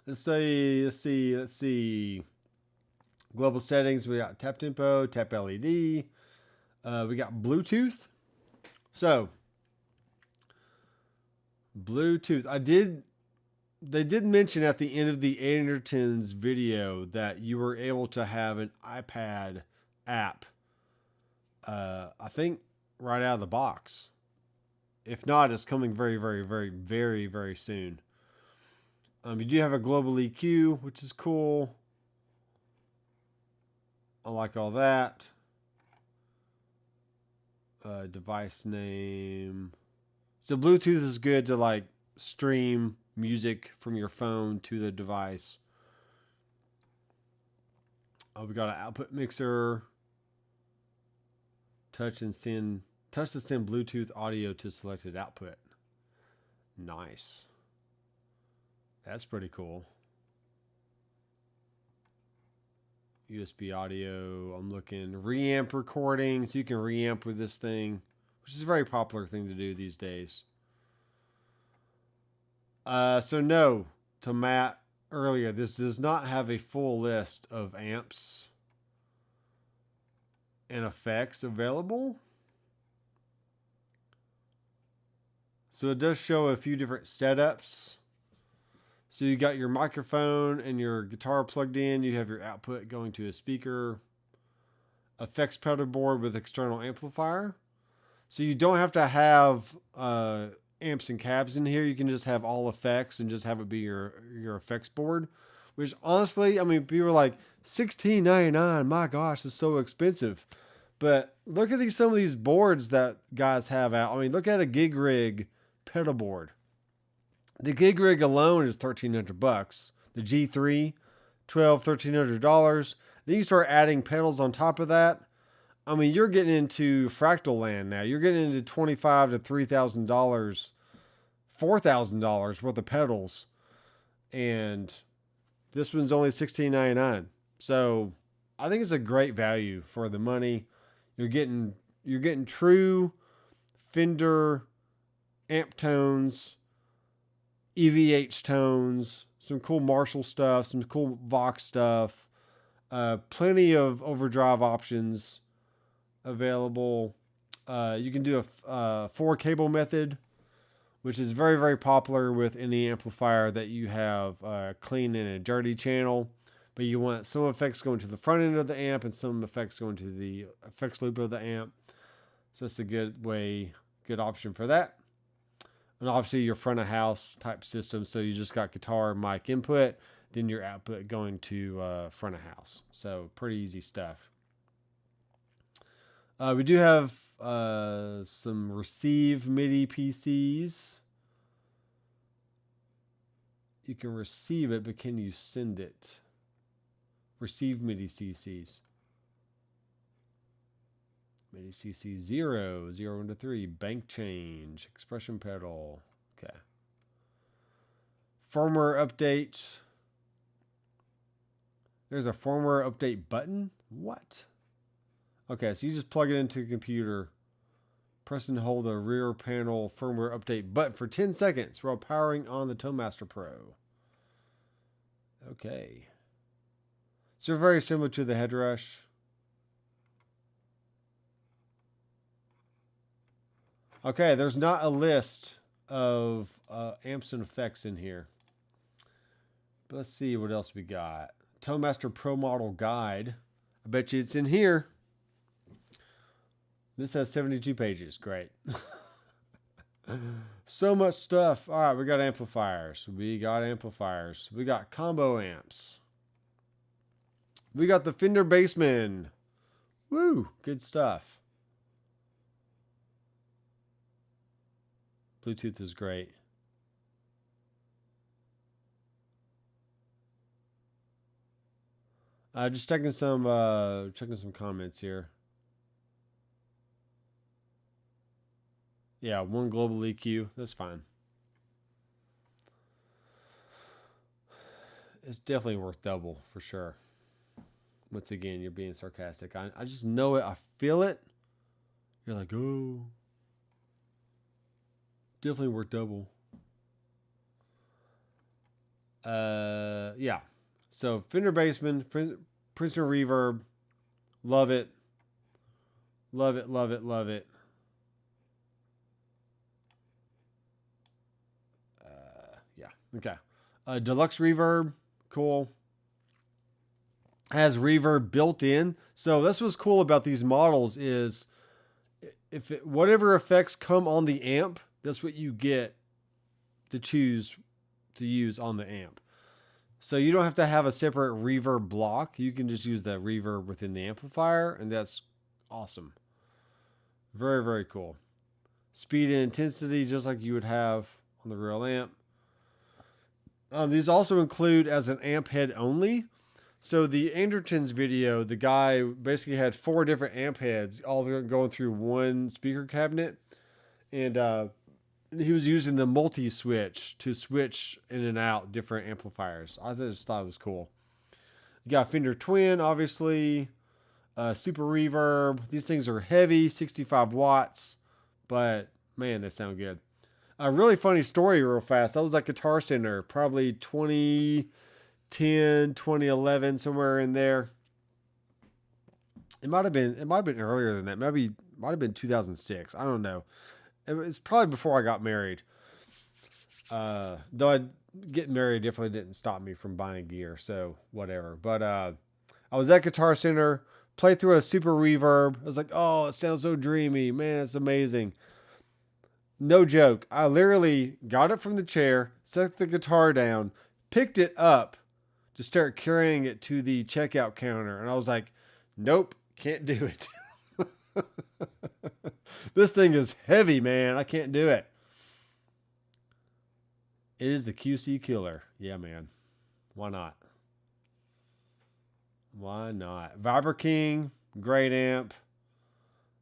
let's see. Global settings. We got tap tempo, tap LED. We got Bluetooth. So Bluetooth. They did mention at the end of the Andertons video that you were able to have an iPad app. I think right out of the box. If not, it's coming very, very, very, very, very soon. You do have a global EQ, which is cool. I like all that. Device name. So Bluetooth is good to like stream music from your phone to the device. We got an output mixer. Touch to send Bluetooth audio to selected output. Nice. That's pretty cool. USB audio. I'm looking reamp recording, so you can reamp with this thing, which is a very popular thing to do these days. So no, to Matt earlier, this does not have a full list of amps and effects available. So it does show a few different setups. So you got your microphone and your guitar plugged in. You have your output going to a speaker. Effects pedal board with external amplifier. So you don't have to have amps and cabs in here. You can just have all effects and just have it be your effects board. Which honestly, I mean, people are like, $16.99. My gosh, it's so expensive. But look at some of these boards that guys have out. I mean, look at a gig rig pedal board. The gig rig alone is $1,300. The G3, $1,300. Then you start adding pedals on top of that. I mean, you're getting into fractal land now. You're getting into $2,500 to $3,000, $4,000 worth of pedals, and this one's only $16.99. So I think it's a great value for the money. You're getting true Fender amp tones, EVH tones, some cool Marshall stuff, some cool Vox stuff, plenty of overdrive options available. You can do a 4-cable method, which is very, very popular with any amplifier that you have clean and a dirty channel. But you want some effects going to the front end of the amp and some effects going to the effects loop of the amp. So it's a good option for that. And obviously your front of house type system. So you just got guitar, mic input, then your output going to front of house. So pretty easy stuff. We do have some receive MIDI PCs. You can receive it, but can you send it? Receive MIDI CCs. MIDI CC 0, 0 into 3, bank change, expression pedal. Okay. Firmware update. There's a firmware update button. What? Okay, so you just plug it into the computer, press and hold the rear panel firmware update button for 10 seconds while powering on the ToneMaster Pro. Okay. So very similar to the Headrush. Okay, there's not a list of amps and effects in here. But let's see what else we got. ToneMaster Pro Model Guide. I bet you it's in here. This has 72 pages. Great. So much stuff. All right, we got amplifiers. We got combo amps. We got the Fender Bassman. Woo, good stuff. Bluetooth is great. Just checking some comments here. Yeah, one global EQ. That's fine. It's definitely worth double for sure. Once again, you're being sarcastic. I just know it. I feel it. You're like, oh. Definitely worth double. Yeah. So Fender Bassman, Princeton Reverb. Love it. Love it, love it, love it. Yeah. Okay. Deluxe Reverb. Cool. Has reverb built in. So that's what's cool about these models is whatever effects come on the amp, that's what you get to choose to use on the amp. So you don't have to have a separate reverb block. You can just use that reverb within the amplifier, and that's awesome. Very, very cool. Speed and intensity, just like you would have on the real amp. These also include as an amp head only. So the Andertons video, the guy basically had 4 different amp heads, all going through one speaker cabinet. And he was using the multi-switch to switch in and out different amplifiers. I just thought it was cool. You got Fender Twin, obviously. Super Reverb. These things are heavy, 65 watts. But, man, they sound good. A really funny story real fast. I was at Guitar Center, probably 2010, 2011, somewhere in there. It might have been earlier than that. Maybe it might have been 2006. I don't know. It was probably before I got married. Though getting married definitely didn't stop me from buying gear, so whatever. But I was at Guitar Center, played through a Super Reverb. I was like, oh, it sounds so dreamy. Man, it's amazing. No joke. I literally got it from the chair, set the guitar down, picked it up to start carrying it to the checkout counter. And I was like, nope, can't do it. This thing is heavy, man. I can't do it. It is the QC killer. Yeah, man. Why not? Why not? Vibra King, great amp.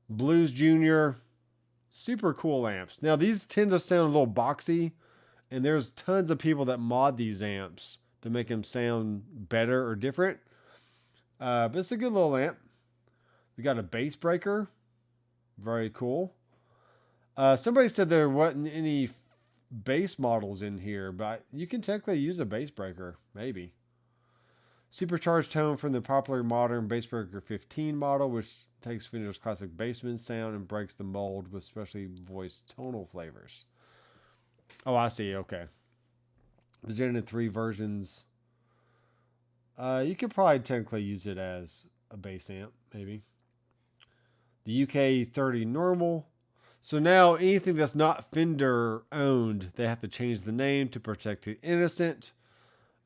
Blues Junior, super cool amps. Now these tend to sound a little boxy, and there's tons of people that mod these amps to make them sound better or different. But it's a good little amp. We got a bass breaker, very cool. Somebody said there wasn't any bass models in here, but you can technically use a bass breaker, maybe. Supercharged tone from the popular modern Bass Breaker 15 model, which takes Fender's classic bassman sound and breaks the mold with specially voiced tonal flavors. Oh, I see. Okay. Presented in 3 versions. You could probably technically use it as a bass amp, maybe. The UK 30 normal. So now anything that's not Fender owned, they have to change the name to protect the innocent.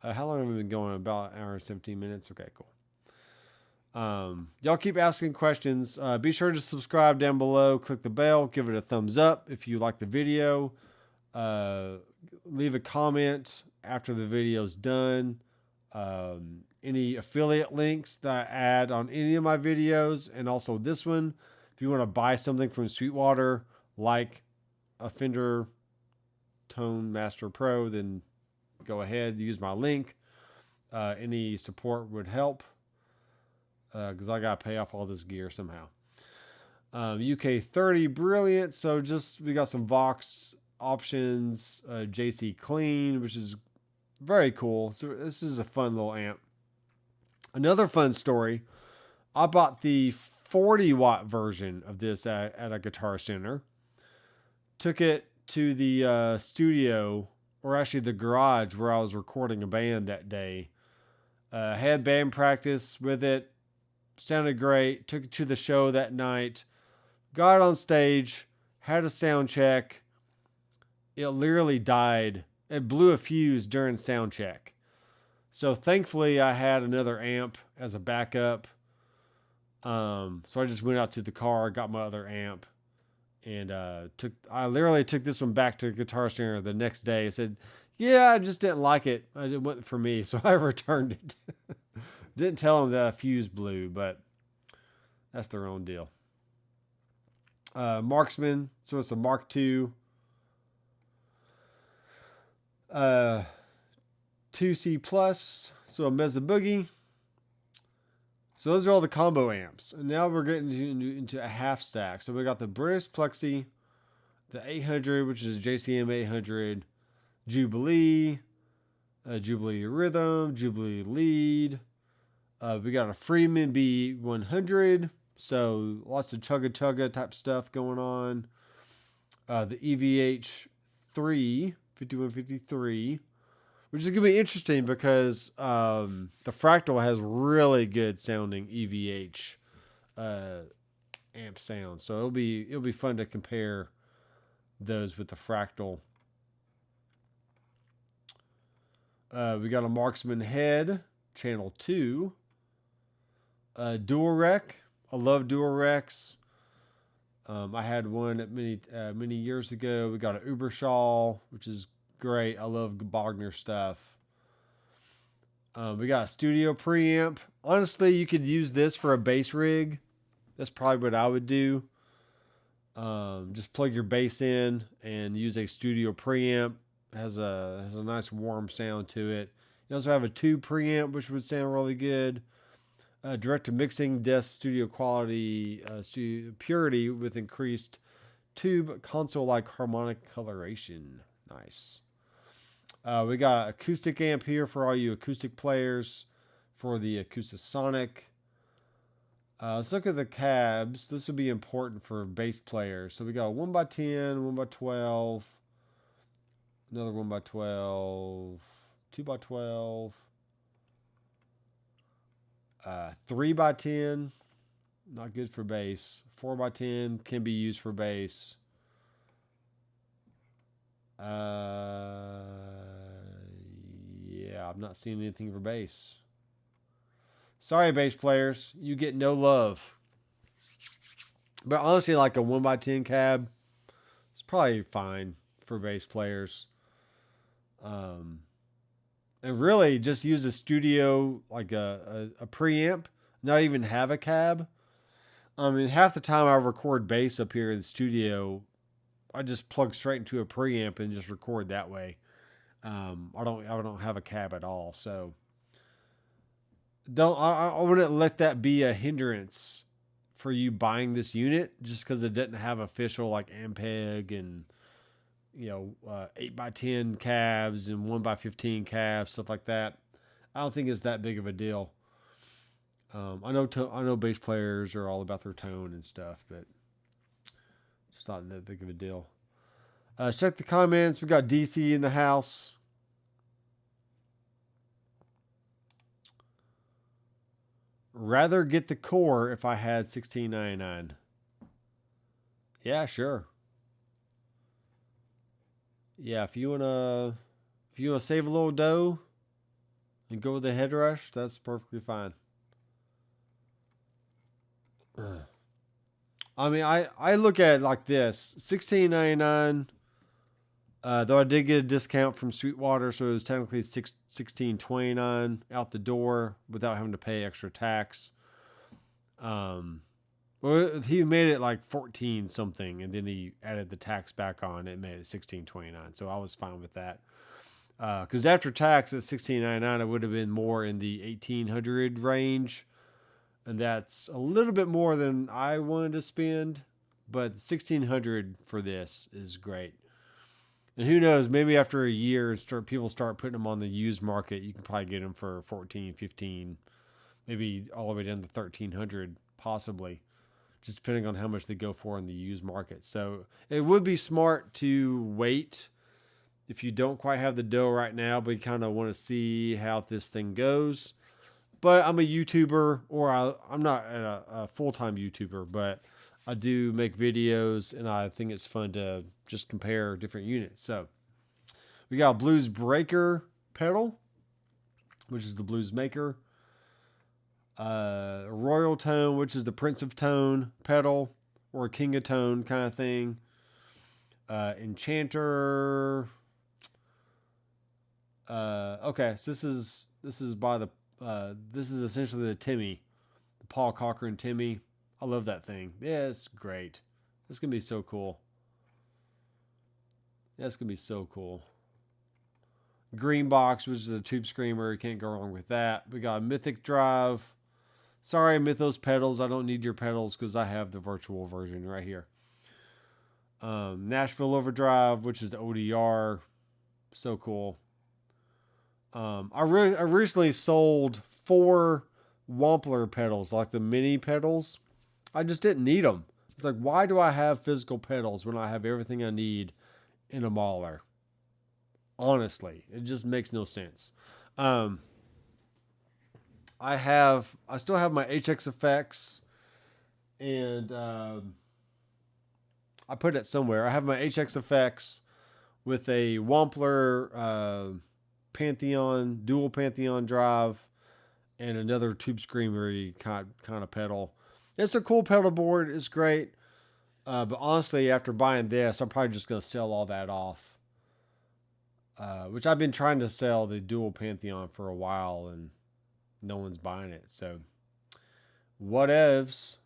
How long have we been going? About an hour and 17 minutes. Okay, cool. Y'all keep asking questions. Be sure to subscribe down below. Click the bell. Give it a thumbs up if you like the video. Leave a comment after the video's done. Any affiliate links that I add on any of my videos, and also this one. If you want to buy something from Sweetwater, like a Fender Tone Master Pro, then go ahead, use my link. Any support would help, because I got to pay off all this gear somehow. UK 30, brilliant. So we got some Vox options, JC Clean, which is very cool. So this is a fun little amp. Another fun story, I bought the 40-watt version of this at a Guitar Center. Took it to the studio, or actually the garage where I was recording a band that day. Had band practice with it. Sounded great. Took it to the show that night. Got it on stage. Had a sound check. It literally died. It blew a fuse during sound check. So thankfully I had another amp as a backup. So I just went out to the car, got my other amp, and I literally took this one back to Guitar Center the next day. I said, yeah, I just didn't like it. It wasn't for me, so I returned it. Didn't tell them that a fuse blew, but that's their own deal. Marksman, so it's a Mark II. 2C Plus, so a Mesa Boogie. So those are all the combo amps. And now we're getting into a half stack. So we got the British Plexi, the 800, which is JCM 800, Jubilee, Jubilee Rhythm, Jubilee Lead. We got a Freeman B100. So lots of chugga type stuff going on. The EVH 3, 5153. Which is going to be interesting because the Fractal has really good sounding EVH amp sound. So it'll be fun to compare those with the Fractal. We got a Marksman head, channel 2. Dual Rec. I love Dual Recs. I had one at many years ago. We got an Ubershaw, which is great. I love Bogner stuff. We got a studio preamp. Honestly, you could use this for a bass rig. That's probably what I would do. Just plug your bass in and use a studio preamp. Has a nice warm sound to it. You also have a tube preamp, which would sound really good. Direct to mixing desk studio quality, studio purity with increased tube console-like harmonic coloration. Nice. We got acoustic amp here for all you acoustic players for the Acoustasonic. Let's look at the cabs. This will be important for bass players. So we got a 1x10, 1x12, another 1x12, 2x12, 3x10, not good for bass. 4x10 can be used for bass. Yeah, I'm not seeing anything for bass. Sorry, bass players, you get no love. But honestly, like a 1x10 cab, it's probably fine for bass players. And really, just use a studio, like a preamp, not even have a cab. I mean, half the time I record bass up here in the studio, I just plug straight into a preamp and just record that way. I don't have a cab at all, so I wouldn't let that be a hindrance for you buying this unit just because it didn't have official like Ampeg and 8x10 cabs and 1x15 cabs, stuff like that. I don't think it's that big of a deal. I know bass players are all about their tone and stuff, but it's not that big of a deal. Check the comments. We got DC in the house. Rather get the core if I had $16.99. Yeah, sure. Yeah, if you wanna save a little dough and go with the head rush, that's perfectly fine. I mean, I look at it like this: $16.99. Though I did get a discount from Sweetwater, so it was technically $16.29 out the door without having to pay extra tax. Well, he made it like 14 something, and then he added the tax back on. It made it $16.29, so I was fine with that. Because after tax at $16.99, it would have been more in the $1,800 range, and that's a little bit more than I wanted to spend. But $1,600 for this is great. And who knows, maybe after a year, people start putting them on the used market. You can probably get them for 14, 15, maybe all the way down to 1,300, possibly, just depending on how much they go for in the used market. So it would be smart to wait if you don't quite have the dough right now, but you kind of want to see how this thing goes. But I'm a YouTuber, or I'm not a full-time YouTuber, but I do make videos, and I think it's fun to just compare different units. So we got a Blues Breaker pedal, which is the Blues Maker. Royal Tone, which is the Prince of Tone pedal, or a King of Tone kind of thing. Enchanter. Okay, so this is by the this is essentially the Timmy, the Paul Cochran Timmy. I love that thing. Yeah, it's great. It's gonna be so cool. Yeah, it's gonna be so cool. Green Box, which is a Tube Screamer. You can't go wrong with that. We got a Mythic Drive. Sorry, Mythos pedals. I don't need your pedals because I have the virtual version right here. Nashville Overdrive, which is the ODR. So cool. I recently sold 4 Wampler pedals, like the mini pedals. I just didn't need them. It's like, why do I have physical pedals when I have everything I need in a Mahler? Honestly, it just makes no sense. I still have my HX effects, and I put it somewhere. I have my HX effects with a Wampler Pantheon, dual Pantheon drive, and another Tube Screamer kind of pedal. It's a cool pedal board. It's great. But honestly, after buying this, I'm probably just going to sell all that off. Which I've been trying to sell the dual Pantheon for a while, and no one's buying it. So, whatevs.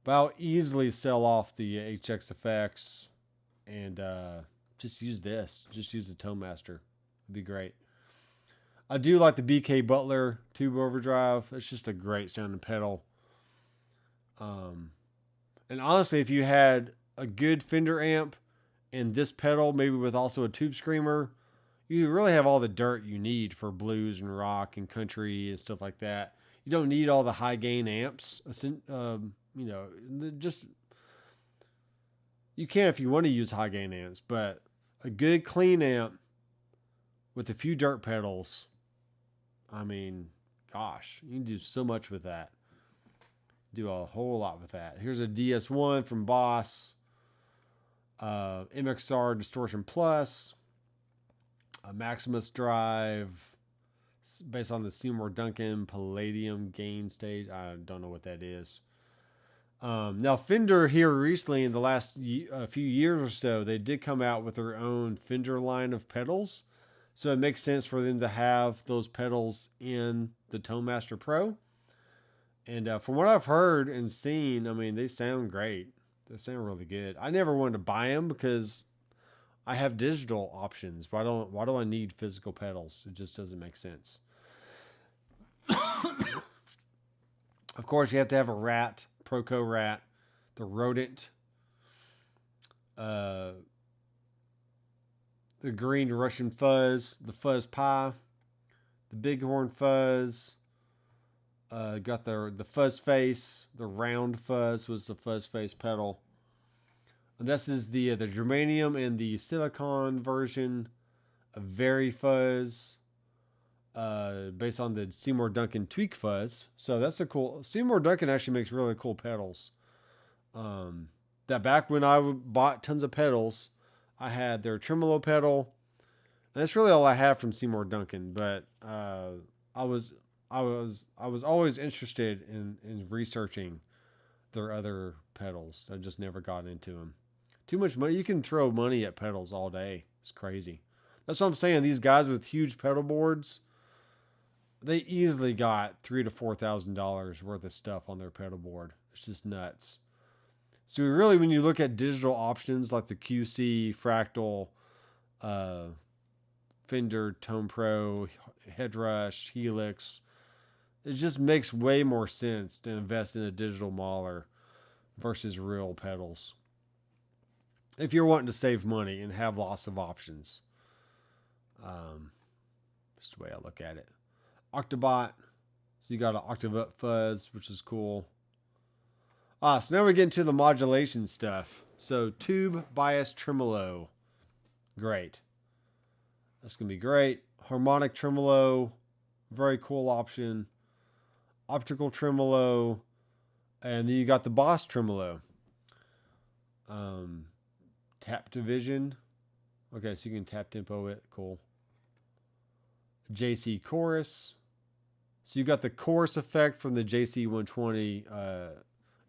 But I'll easily sell off the HX effects and just use this. Just use the Tone Master. It'd be great. I do like the BK Butler Tube Overdrive. It's just a great sounding pedal. And honestly, if you had a good Fender amp and this pedal, maybe with also a Tube Screamer, you really have all the dirt you need for blues and rock and country and stuff like that. You don't need all the high gain amps. Just you can if you want to use high gain amps, but a good clean amp with a few dirt pedals, I mean, gosh, you can do so much with that. Do a whole lot with that. Here's a DS1 from Boss. MXR Distortion Plus. A Maximus Drive based on the Seymour Duncan Palladium gain stage. I don't know what that is. Now, Fender here recently, in the last few years or so, they did come out with their own Fender line of pedals. So it makes sense for them to have those pedals in the Tone Master Pro. And from what I've heard and seen, I mean, they sound great. They sound really good. I never wanted to buy them because I have digital options. Why do I need physical pedals? It just doesn't make sense. Of course, you have to have a rat, Proco rat, the rodent, the green Russian fuzz, the fuzz pie, the bighorn fuzz. Got the fuzz face, the round fuzz was the fuzz face pedal. And this is the germanium and the silicon version of Very Fuzz, based on the Seymour Duncan Tweak Fuzz. So that's a cool. Seymour Duncan actually makes really cool pedals. That back when I bought tons of pedals, I had their tremolo pedal, and that's really all I have from Seymour Duncan. But I was always interested in researching their other pedals. I just never got into them. Too much money. You can throw money at pedals all day. It's crazy. That's what I'm saying. These guys with huge pedal boards, they easily got $3,000 to $4,000 worth of stuff on their pedal board. It's just nuts. So really, when you look at digital options like the QC, Fractal, Fender, Tone Pro, Headrush, Helix, it just makes way more sense to invest in a digital mauler versus real pedals. If you're wanting to save money and have lots of options. Just the way I look at it. Octobot. So you got an Octobot fuzz, which is cool. So now we get into the modulation stuff. So tube bias tremolo. Great. That's going to be great. Harmonic tremolo. Very cool option. Optical tremolo. And then you got the Boss tremolo. Tap division. Okay, so you can tap tempo it. Cool. JC chorus. So you got the chorus effect from the JC 120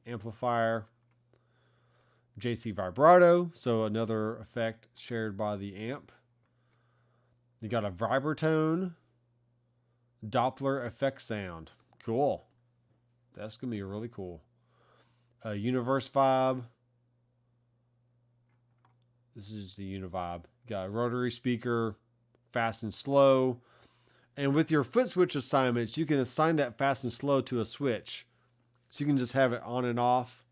amplifier. JC vibrato. So another effect shared by the amp. You got a vibratone. Doppler effect sound. Cool. That's going to be really cool. Universe vibe. This is the Univibe. Got a rotary speaker, fast and slow. And with your foot switch assignments, you can assign that fast and slow to a switch. So you can just have it on and off.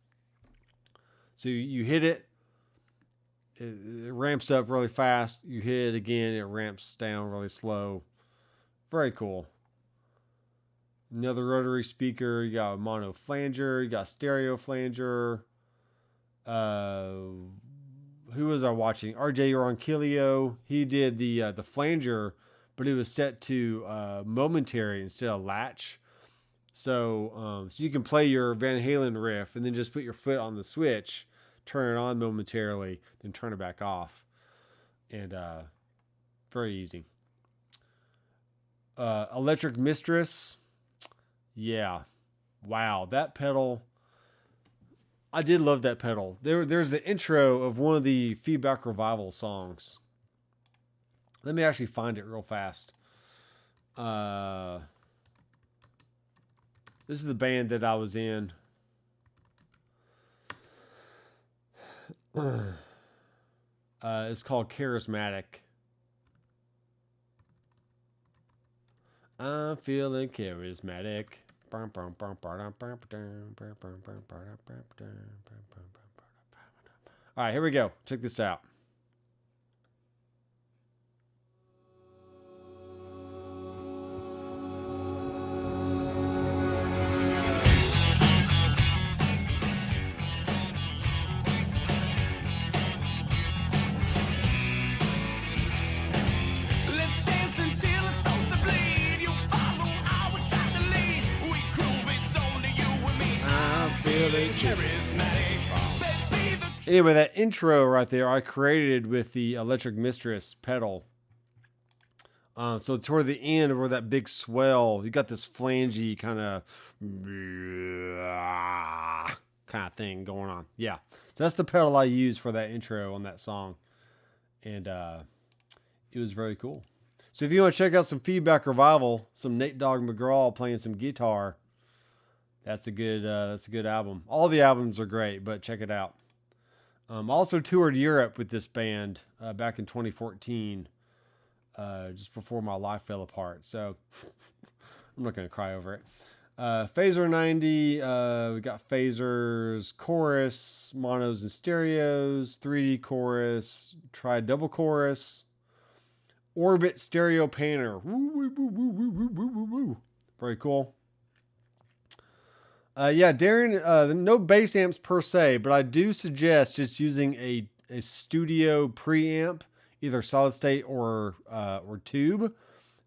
So you hit it, it ramps up really fast. You hit it again, it ramps down really slow. Very cool. Another rotary speaker. You got a mono flanger. You got stereo flanger. Who was I watching? RJ Ronquillo. He did the flanger, but it was set to momentary instead of latch. So you can play your Van Halen riff and then just put your foot on the switch, turn it on momentarily, then turn it back off. And very easy. Electric Mistress. Yeah. Wow. That pedal. I did love that pedal. There's the intro of one of the Feedback Revival songs. Let me actually find it real fast. This is the band that I was in. It's called Charismatic. I'm feeling charismatic. All right, here we go. Check this out. Anyway, that intro right there, I created with the Electric Mistress pedal. So toward the end, where that big swell, you got this flangey kind of thing going on. Yeah, so that's the pedal I used for that intro on that song, and it was very cool. So if you want to check out some Feedback Revival, some Nate Dogg McGraw playing some guitar, That's a good album. All the albums are great, but check it out. Also toured Europe with this band back in 2014, just before my life fell apart. So I'm not going to cry over it. Phaser 90, we got phasers, chorus, monos and stereos, 3D chorus, tri-double chorus, orbit stereo panner. Woo, woo, woo, woo, woo, woo, woo, woo, woo. Very cool. Yeah, Darren, no bass amps per se, but I do suggest just using a studio preamp, either solid state or tube,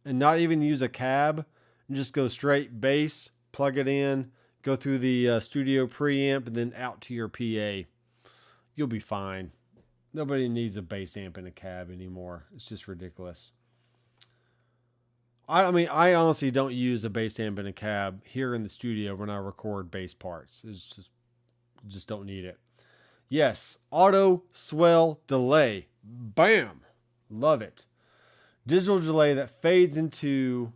and not even use a cab, and just go straight bass, plug it in, go through the studio preamp, and then out to your PA. You'll be fine. Nobody needs a bass amp in a cab anymore. It's just ridiculous. I mean, I honestly don't use a bass amp in a cab here in the studio when I record bass parts. It's just don't need it. Yes, auto swell delay. Bam! Love it. Digital delay that fades into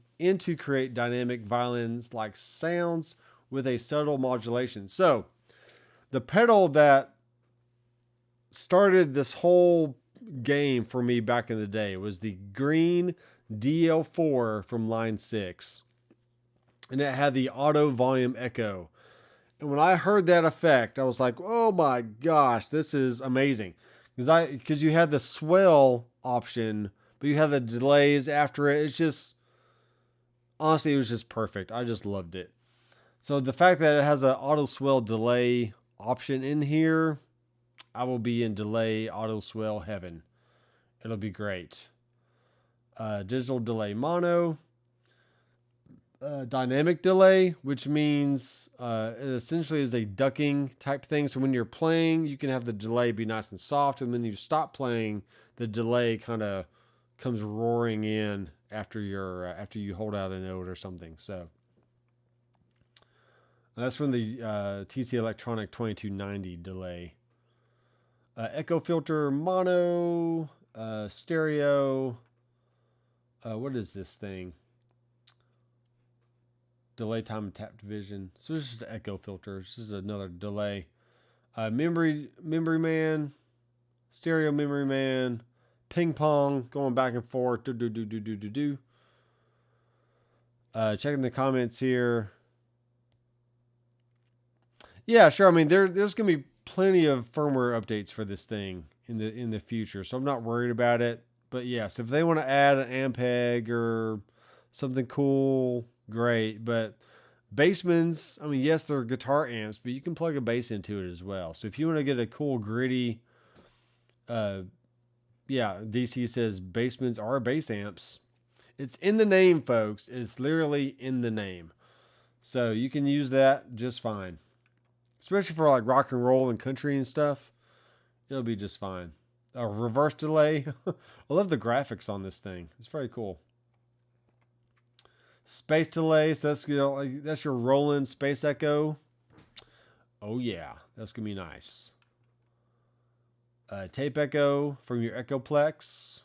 create dynamic violins-like sounds with a subtle modulation. So, the pedal that started this whole game for me back in the day was the green DL4 from Line 6. And it had the auto volume echo. And when I heard that effect, I was like, oh my gosh, this is amazing. Because you had the swell option, but you had the delays after it. It's just, honestly, it was just perfect. I just loved it. So the fact that it has an auto swell delay option in here, I will be in delay auto swell heaven. It'll be great. Digital delay mono, dynamic delay, which means it essentially is a ducking type thing. So when you're playing, you can have the delay be nice and soft, and when you stop playing, the delay kind of comes roaring in after you hold out a note or something. So that's from the TC Electronic 2290 delay. Echo filter mono, stereo. What is this thing? Delay time and tap division. So it's just an echo filter. This is another delay. Memory man, stereo memory man, ping pong, going back and forth. Checking the comments here. Yeah, sure. I mean, there's gonna be plenty of firmware updates for this thing in the future, so I'm not worried about it. But yes, if they want to add an Ampeg or something cool, great. But Bassmans, I mean, yes, they're guitar amps, but you can plug a bass into it as well. So if you want to get a cool, gritty, DC says Bassmans are bass amps. It's in the name, folks. It's literally in the name. So you can use that just fine. Especially for like rock and roll and country and stuff. It'll be just fine. Reverse delay. I love the graphics on this thing. It's very cool. Space delay. So that's your Roland Space Echo. Oh yeah, that's gonna be nice. Tape echo from your Echoplex.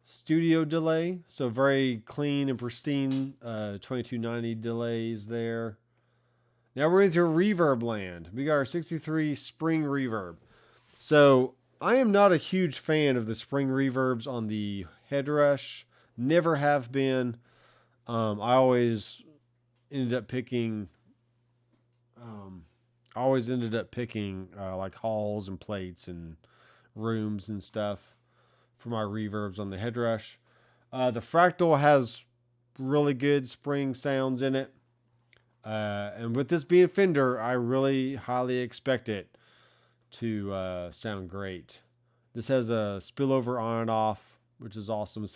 Studio delay. So very clean and pristine 2290 delays there. Now we're into reverb land. We got our 63 spring reverb. So I am not a huge fan of the spring reverbs on the headrush. Never have been. I always ended up picking like halls and plates and rooms and stuff for my reverbs on the headrush. The Fractal has really good spring sounds in it. And with this being Fender, I really highly expect it to sound great. This has a spillover on and off, which is awesome.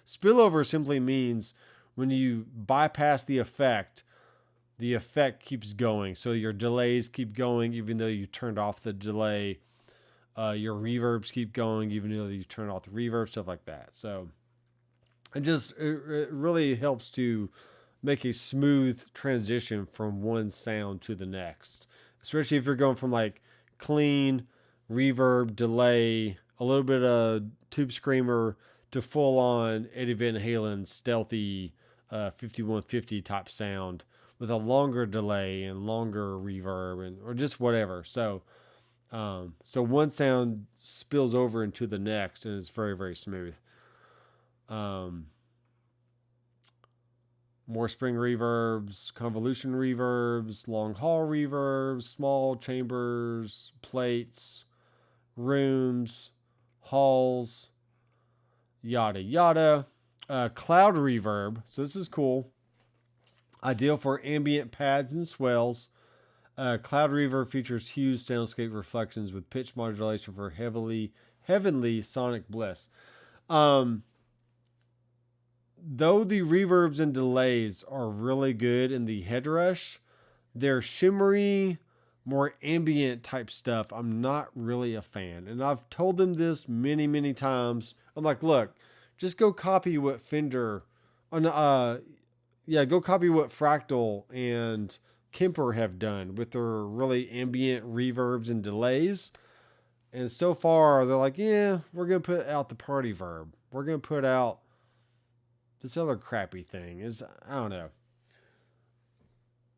Spillover simply means when you bypass the effect keeps going. So your delays keep going even though you turned off the delay. Your reverbs keep going even though you turned off the reverb, stuff like that. So it really helps to make a smooth transition from one sound to the next, especially if you're going from like clean reverb, delay, a little bit of tube screamer to full on Eddie Van Halen stealthy 5150 type sound with a longer delay and longer reverb and or just whatever. So so one sound spills over into the next and it's very, very smooth. More spring reverbs, convolution reverbs, long haul reverbs, small chambers, plates, rooms, halls, yada yada. Cloud reverb. So this is cool. Ideal for ambient pads and swells. Cloud reverb features huge soundscape reflections with pitch modulation for heavenly sonic bliss. Though the reverbs and delays are really good in the head rush, their shimmery, more ambient type stuff, I'm not really a fan. And I've told them this many, many times. I'm like, look, just go copy what Fender, go copy what Fractal and Kemper have done with their really ambient reverbs and delays. And so far, they're like, yeah, we're going to put out the party verb. We're going to put out this other crappy thing. I don't know.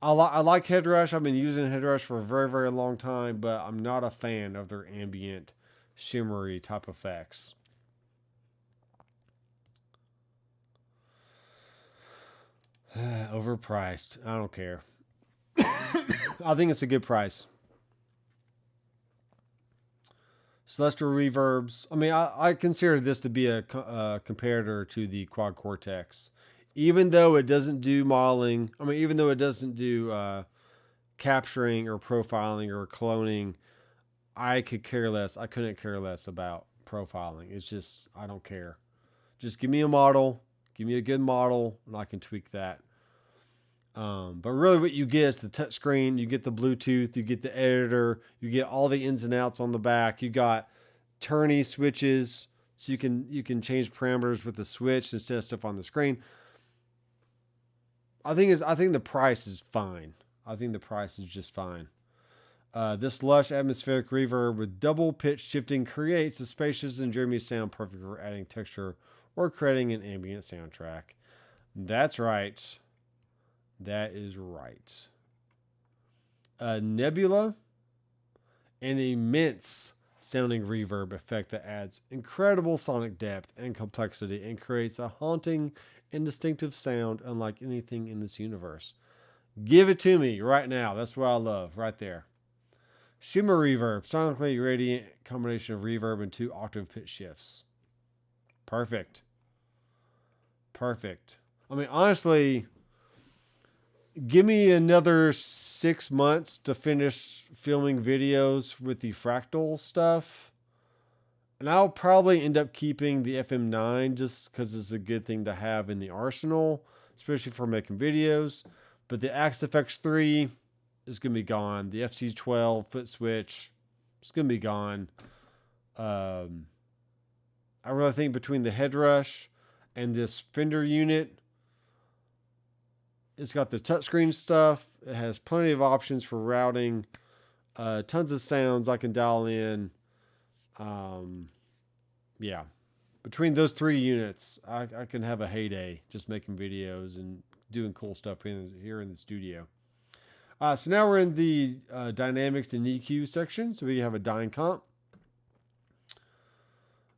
I like Headrush. I've been using Headrush for a very, very long time, but I'm not a fan of their ambient, shimmery type effects. Overpriced. I don't care. I think it's a good price. Celestial reverbs. I mean, I consider this to be a comparator to the Quad Cortex. Even though it doesn't do modeling, even though it doesn't do capturing or profiling or cloning, I could care less. I couldn't care less about profiling. It's just, I don't care. Just give me a model, give me a good model, and I can tweak that. But really what you get is the touchscreen, you get the Bluetooth, you get the editor, you get all the ins and outs on the back. You got tourney switches, so you can change parameters with the switch instead of stuff on the screen. I think the price is fine. I think the price is just fine. This lush atmospheric reverb with double pitch shifting creates a spacious and dreamy sound perfect for adding texture or creating an ambient soundtrack. That's right. That is right. Nebula, an immense sounding reverb effect that adds incredible sonic depth and complexity and creates a haunting and distinctive sound unlike anything in this universe. Give it to me right now. That's what I love right there. Shimmer reverb, sonically radiant combination of reverb and 2 octave pitch shifts. Perfect. Honestly, give me another 6 months to finish filming videos with the Fractal stuff. And I'll probably end up keeping the FM9 just because it's a good thing to have in the arsenal, especially for making videos. But the Axe FX3 is going to be gone. The FC12 foot switch is going to be gone. I really think between the Headrush and this Fender unit, it's got the touchscreen stuff. It has plenty of options for routing. Tons of sounds I can dial in. Yeah. Between those 3 units, I can have a heyday just making videos and doing cool stuff here in the studio. So now we're in the dynamics and EQ section. So we have a dyne comp.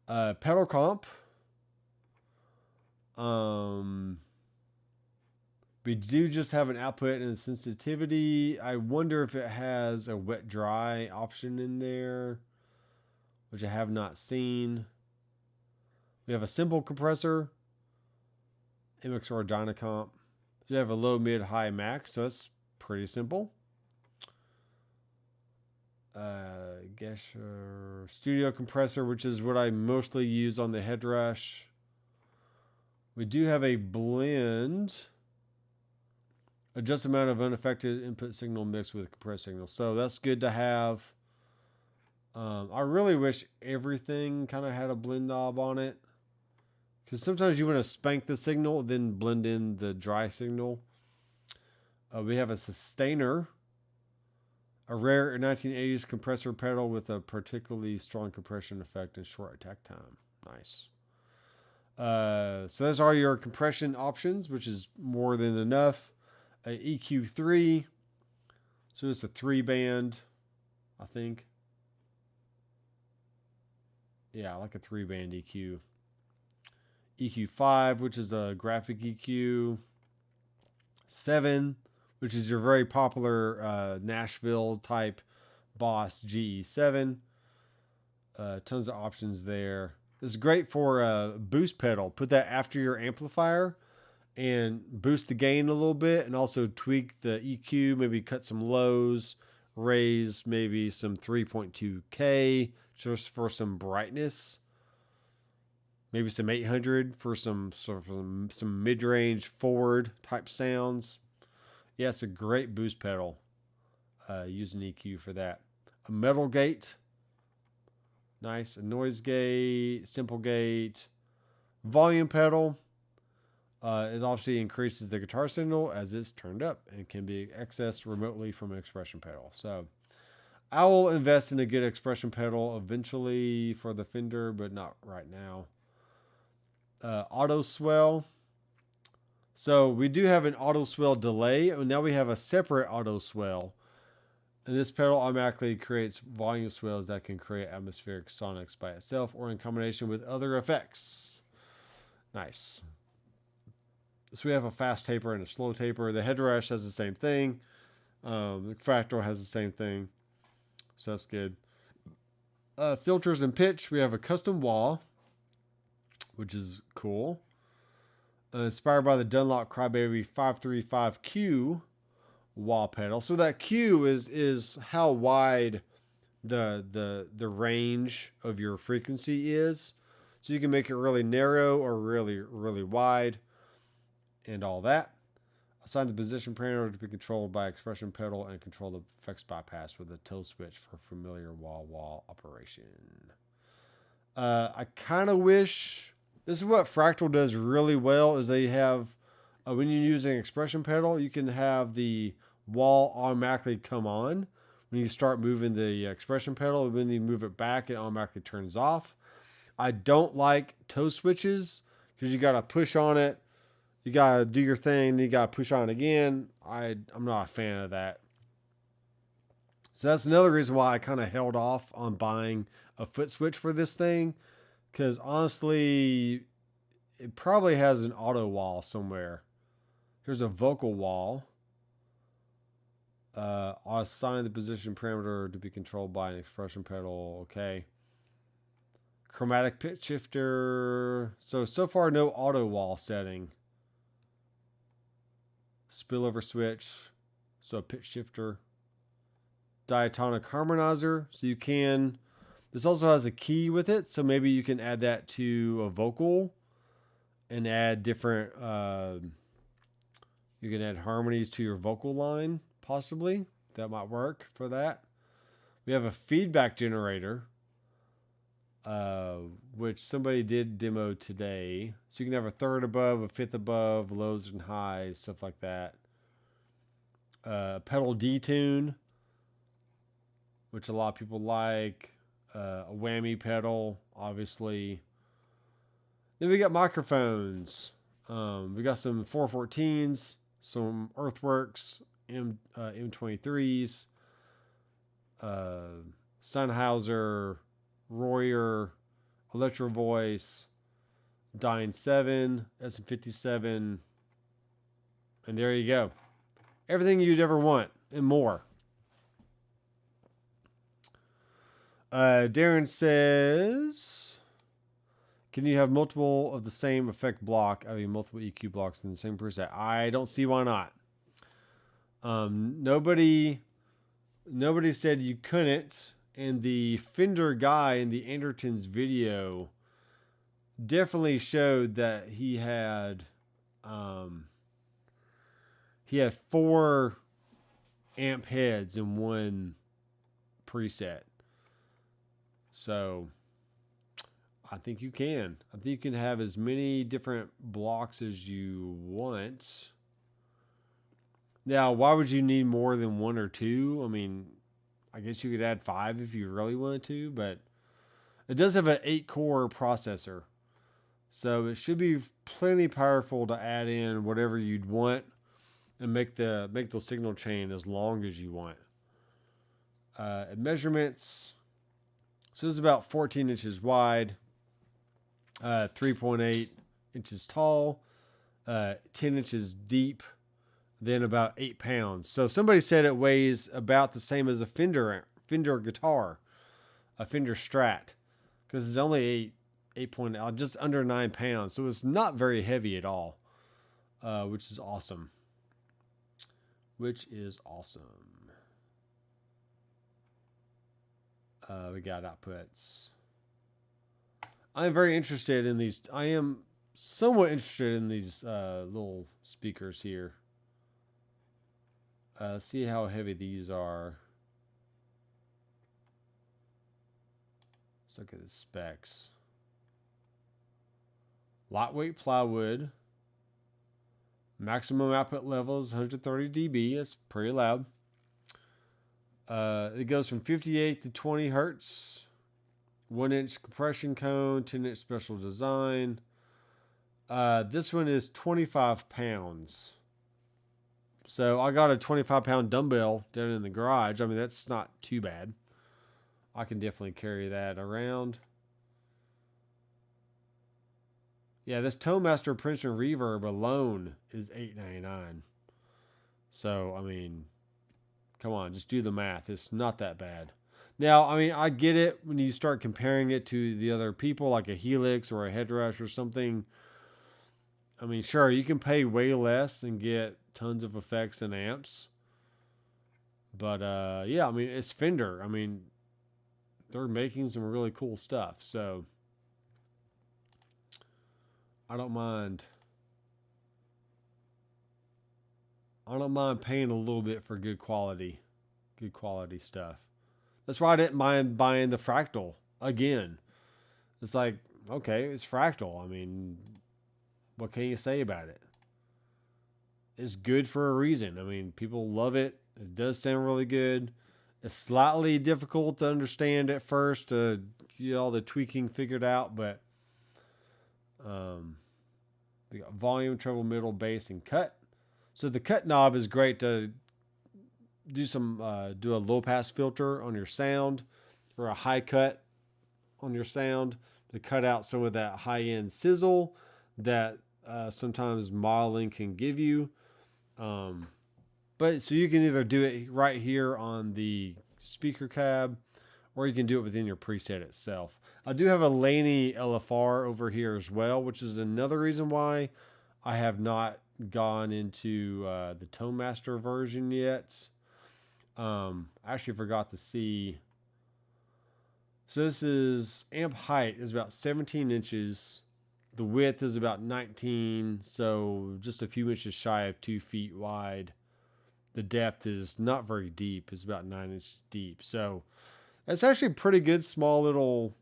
Pedal comp. We do just have an output and a sensitivity. I wonder if it has a wet dry option in there, which I have not seen. We have a simple compressor, MXR Dynacomp. We have a low, mid, high, max, so it's pretty simple. Gesher studio compressor, which is what I mostly use on the Headrush. We do have a blend. A just amount of unaffected input signal mixed with compressed signal. So that's good to have. I really wish everything kind of had a blend knob on it. Because sometimes you want to spank the signal, then blend in the dry signal. We have a sustainer. A rare 1980s compressor pedal with a particularly strong compression effect and short attack time. Nice. So those are your compression options, which is more than enough. a EQ3. So it's a 3-band, I think. Yeah, like a 3-band EQ. EQ5, which is a graphic EQ. 7, which is your very popular Nashville type Boss GE7. Tons of options there. This is great for a boost pedal. Put that after your amplifier and boost the gain a little bit, and also tweak the EQ, maybe cut some lows, raise maybe some 3.2K just for some brightness. Maybe some 800 for some mid-range forward type sounds. Yeah, it's a great boost pedal. Use an EQ for that. A metal gate. Nice. A noise gate, simple gate. Volume pedal. It obviously increases the guitar signal as it's turned up and can be accessed remotely from an expression pedal. So I will invest in a good expression pedal eventually for the Fender, but not right now. Auto swell. So we do have an auto swell delay, and now we have a separate auto swell. And this pedal automatically creates volume swells that can create atmospheric sonics by itself or in combination with other effects. Nice. So we have a fast taper and a slow taper. The headrush has the same thing. The fractal has the same thing. So that's good. Filters and pitch. We have a custom wah, which is cool. Inspired by the Dunlop Crybaby 535Q wah pedal. So that Q is how wide the range of your frequency is. So you can make it really narrow or really, really wide and all that. Assign the position parameter to be controlled by expression pedal and control the effects bypass with a toe switch for familiar wah-wah operation. I kind of wish, this is what Fractal does really well, is they have, when you're using expression pedal, you can have the wall automatically come on when you start moving the expression pedal. When you move it back, it automatically turns off. I don't like toe switches because you got to push on it. You got to do your thing. Then you got to push on it again. I'm not a fan of that. So that's another reason why I kind of held off on buying a foot switch for this thing. Because honestly, it probably has an auto wall somewhere. Here's a vocal wall. I'll assign the position parameter to be controlled by an expression pedal. Okay. Chromatic pitch shifter. So far, no auto wall setting. Spillover switch. So a pitch shifter. Diatonic harmonizer. So you can, this also has a key with it. So maybe you can add that to a vocal and add different, you can add harmonies to your vocal line, possibly. That might work for that. We have a feedback generator, which somebody did demo today. So you can have a third above, a fifth above, lows and highs, stuff like that. Pedal detune, which a lot of people like. A whammy pedal, obviously. Then we got microphones. We got some 414s, some Earthworks M23s, Sennheiser, Royer, Electro Voice, Dyne 7, SM57, and there you go. Everything you'd ever want and more. Darren says, can you have multiple of the same effect block, I mean multiple EQ blocks in the same preset? I don't see why not. Nobody said you couldn't, and the Fender guy in the Andertons video definitely showed that he had 4 amp heads in one preset. So I think you can. I think you can have as many different blocks as you want. Now, why would you need more than 1 or 2? I mean, I guess you could add 5 if you really wanted to, but it does have an 8-core processor. So it should be plenty powerful to add in whatever you'd want. and make the signal chain as long as you want. Measurements. So this is about 14 inches wide, 3.8 inches tall, 10 inches deep, then about 8 pounds. So somebody said it weighs about the same as a Fender guitar, a Fender Strat, because it's only 8 just under 9 pounds. So it's not very heavy at all, which is awesome. We got outputs. I am very interested in these. I am somewhat interested in these little speakers here. Let's see how heavy these are. Let's look at the specs. Lightweight plywood. Maximum output level is 130 dB. That's pretty loud. It goes from 58 to 20 hertz. 1-inch compression cone, 10-inch special design. This one is 25 pounds. So I got a 25-pound dumbbell down in the garage. I mean, that's not too bad. I can definitely carry that around. Yeah, this Tonemaster Princeton Reverb alone is $8.99. So, I mean, come on, just do the math. It's not that bad. Now, I mean, I get it when you start comparing it to the other people, like a Helix or a Headrush or something. I mean, sure, you can pay way less and get tons of effects and amps. But, yeah, I mean, it's Fender. I mean, they're making some really cool stuff. So, I don't mind. I don't mind paying a little bit for good quality stuff. That's why I didn't mind buying the Fractal again. It's like, okay, it's Fractal. I mean, what can you say about it? It's good for a reason. I mean, people love it. It does sound really good. It's slightly difficult to understand at first to get all the tweaking figured out, but we got volume, treble, middle, bass, and cut. So the cut knob is great to do a low pass filter on your sound, or a high cut on your sound to cut out some of that high end sizzle that sometimes modeling can give you. But so you can either do it right here on the speaker cab, or you can do it within your preset itself. I do have a Laney LFR over here as well, which is another reason why I have not gone into the Tonemaster version yet. I actually forgot to see. So this is amp height is about 17 inches. The width is about 19, so just a few inches shy of 2 feet wide. The depth is not very deep. It's about 9 inches deep. So it's actually a pretty good small little.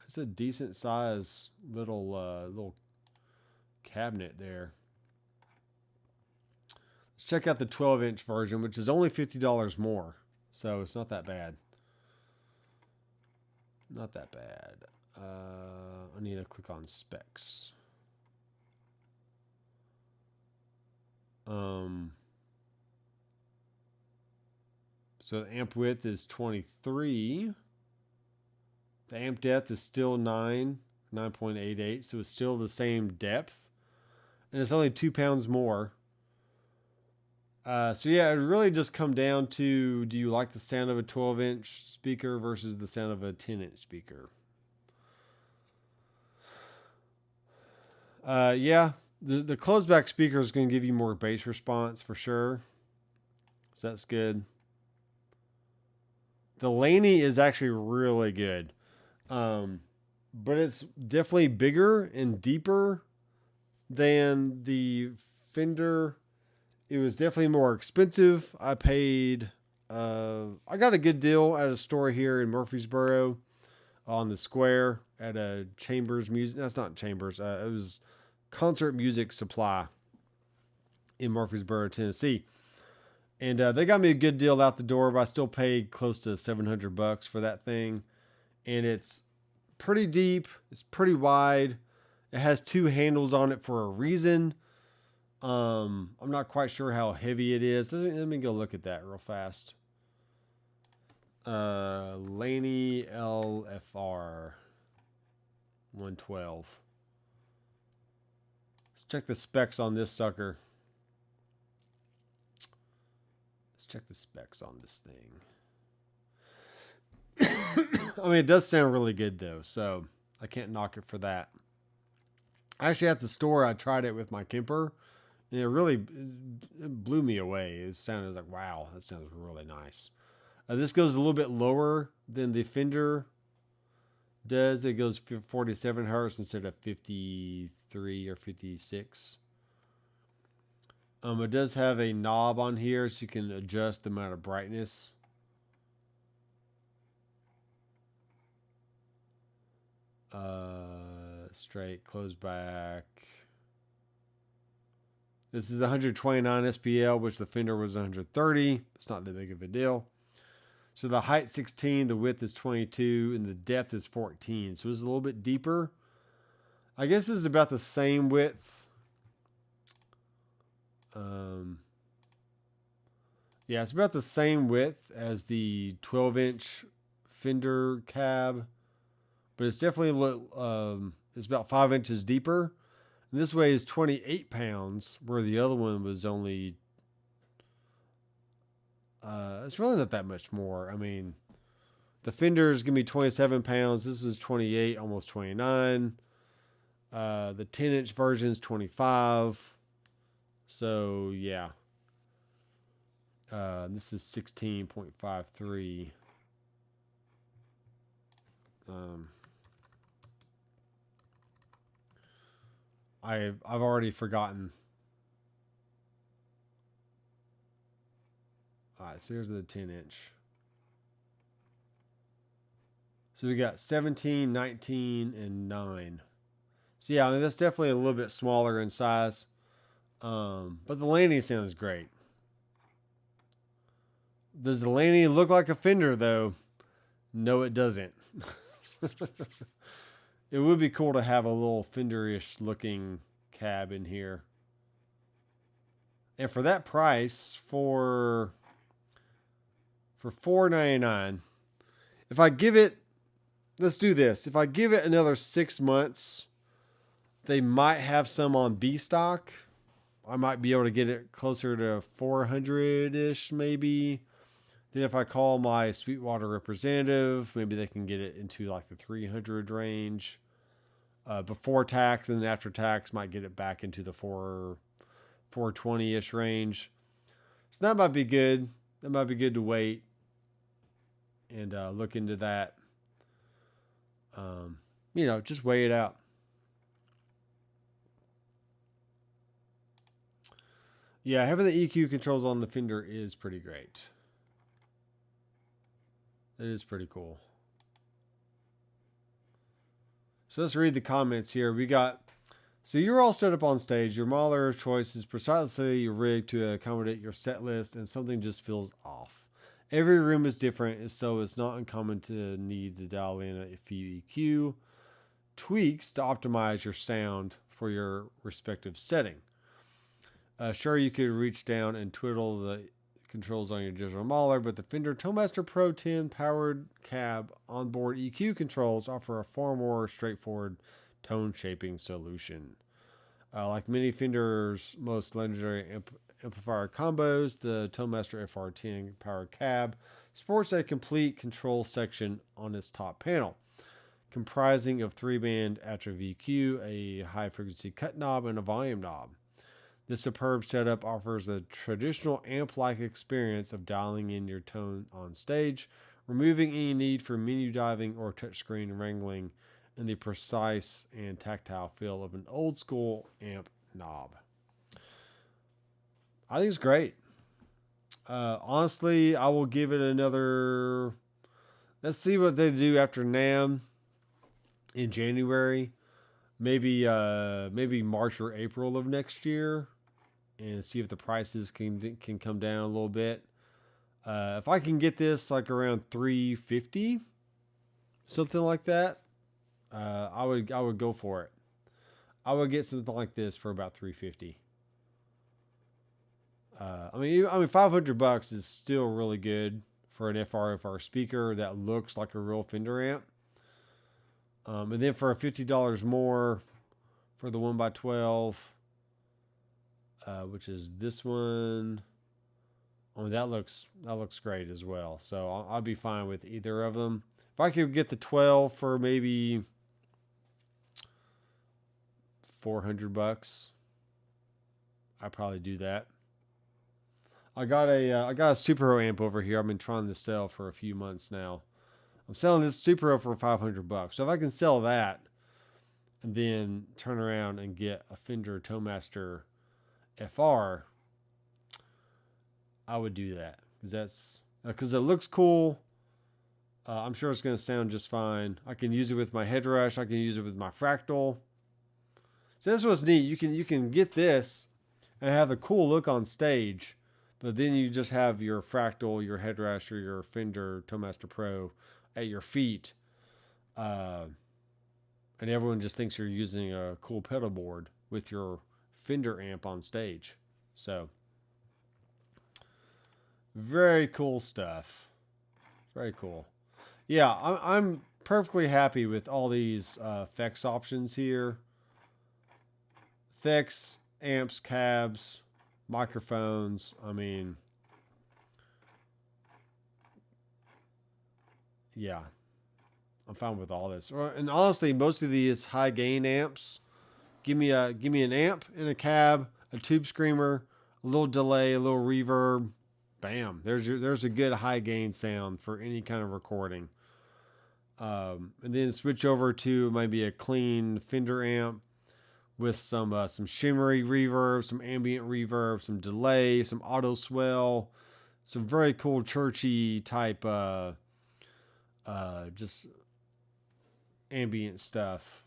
It's a decent size little cabinet there. Let's check out the 12-inch version, which is only $50 more. So it's not that bad. Not that bad. I need to click on specs. So the amp width is 23. The amp depth is still 9.88. So it's still the same depth. And it's only 2 pounds more. So yeah, it really just come down to, do you like the sound of a 12-inch speaker versus the sound of a 10-inch speaker? Yeah, the closed back speaker is going to give you more bass response for sure. So that's good. The Laney is actually really good. But it's definitely bigger and deeper than the Fender. It was definitely more expensive. I paid, I got a good deal at a store here in Murfreesboro on the square at a Chambers Music. That's not Chambers. It was Concert Music Supply in Murfreesboro, Tennessee. And they got me a good deal out the door, but I still paid close to $700 for that thing. And it's pretty deep. It's pretty wide. It has 2 handles on it for a reason. I'm not quite sure how heavy it is. Let me go look at that real fast. Laney LFR 112. Let's check the specs on this sucker. Let's check the specs on this thing. I mean, it does sound really good though, so I can't knock it for that. Actually, at the store, I tried it with my Kemper, and it blew me away. It sounded like, wow, that sounds really nice. This goes a little bit lower than the Fender does. It goes 47 hertz instead of 53 or 56. It does have a knob on here, so you can adjust the amount of brightness. Straight, close back. This is 129 SPL, which the Fender was 130. It's not that big of a deal. So the height 16, the width is 22, and the depth is 14. So it's a little bit deeper. I guess this is about the same width. Yeah, it's about the same width as the 12-inch Fender cab, but it's definitely it's about 5 inches deeper. And this weighs 28 pounds, where the other one was only. It's really not that much more. I mean, the Fender is gonna be 27 pounds. This is 28, almost 29. The 10-inch version is 25. So yeah. This is 16.53. I've already forgotten. All right, so here's the 10-inch. So we got 17, 19, and 9. So yeah, I mean, that's definitely a little bit smaller in size. But the Laney sounds great. Does the Laney look like a Fender though? No, it doesn't. It would be cool to have a little Fender-ish looking cab in here. And for that price, for $499, if I give it, let's do this. If I give it another 6 months, they might have some on B stock. I might be able to get it closer to 400-ish maybe. Then if I call my Sweetwater representative, maybe they can get it into like the 300 range before tax, and then after tax might get it back into the 420-ish range. So that might be good. That might be good to wait and look into that. Just weigh it out. Yeah, having the EQ controls on the Fender is pretty great. It is pretty cool. So let's read the comments here. We got, so you're all set up on stage. Your modeler of choice is precisely rigged to accommodate your set list, and something just feels off. Every room is different, so it's not uncommon to need to dial in a few EQ tweaks to optimize your sound for your respective setting. Sure, you could reach down and twiddle the controls on your digital modeler, but the Fender Toemaster Pro 10 powered cab onboard EQ controls offer a far more straightforward tone shaping solution. Like many Fender's most legendary amplifier combos, the Toemaster FR10 powered cab sports a complete control section on its top panel, comprising of 3-band active EQ, a high frequency cut knob, and a volume knob. This superb setup offers a traditional amp-like experience of dialing in your tone on stage, removing any need for menu diving or touchscreen wrangling, and the precise and tactile feel of an old-school amp knob. I think it's great. Honestly, I will give it another. Let's see what they do after NAMM in January, maybe March or April of next year, and see if the prices can come down a little bit. If I can get this like around $350, something like that, I would go for it. I would get something like this for about $350. I mean, $500 is still really good for an FR speaker that looks like a real Fender amp. And then for $50 more for the 1x12, which is this one. Oh, that looks great as well. So I'll be fine with either of them. If I could get the 12 for maybe $400, I'd probably do that. I got a Super amp over here. I've been trying to sell for a few months now. I'm selling this Super for $500. So if I can sell that, and then turn around and get a Fender Toemaster FR, I would do that because it looks cool. I'm sure it's going to sound just fine. I can use it with my headrush. I can use it with my fractal. So that's what's neat. You can get this and have a cool look on stage, but then you just have your fractal, your headrush, or your Fender Toemaster Pro at your feet, and everyone just thinks you're using a cool pedal board with your Fender amp on stage. So very cool stuff. Very cool. Yeah, I'm perfectly happy with all these effects options here. Effects, amps, cabs, microphones. I mean, yeah, I'm fine with all this. And honestly, most of these high gain amps, give me an amp and a cab, a tube screamer, a little delay, a little reverb. Bam! There's a good high gain sound for any kind of recording. And then switch over to maybe a clean Fender amp with some shimmery reverb, some ambient reverb, some delay, some auto swell, some very cool churchy type just ambient stuff.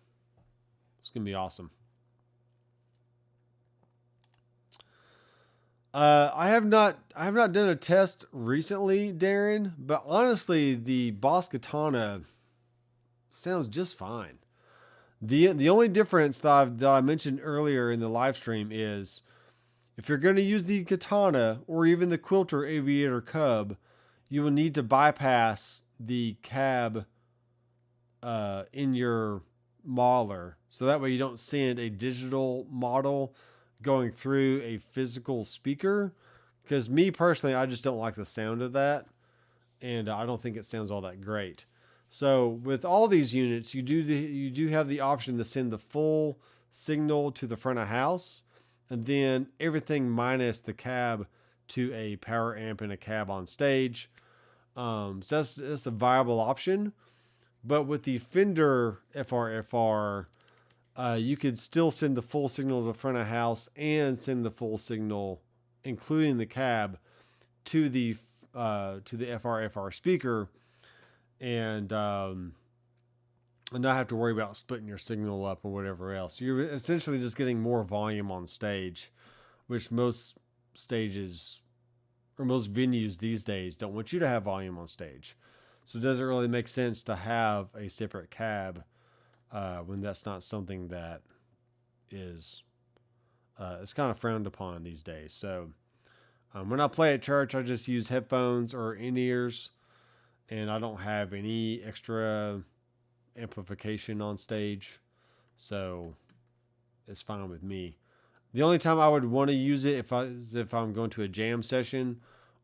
It's gonna be awesome. I have not done a test recently, Darren, but honestly, the Boss Katana sounds just fine. The only difference that I mentioned earlier in the live stream is if you're going to use the Katana or even the Quilter Aviator Cub, you will need to bypass the cab in your modeler, so that way you don't send a digital model going through a physical speaker. Because me personally, I just don't like the sound of that, and I don't think it sounds all that great. So with all these units, you do have the option to send the full signal to the front of house, and then everything minus the cab to a power amp and a cab on stage. So that's a viable option. But with the Fender FR, you could still send the full signal to the front of house and send the full signal, including the cab, to the FR speaker, and not have to worry about splitting your signal up or whatever else. You're essentially just getting more volume on stage, which most stages or most venues these days don't want you to have volume on stage. So it doesn't really make sense to have a separate cab when that's not something that is it's kind of frowned upon these days. So when I play at church, I just use headphones or in-ears, and I don't have any extra amplification on stage, so it's fine with me. The only time I would want to use it if I'm going to a jam session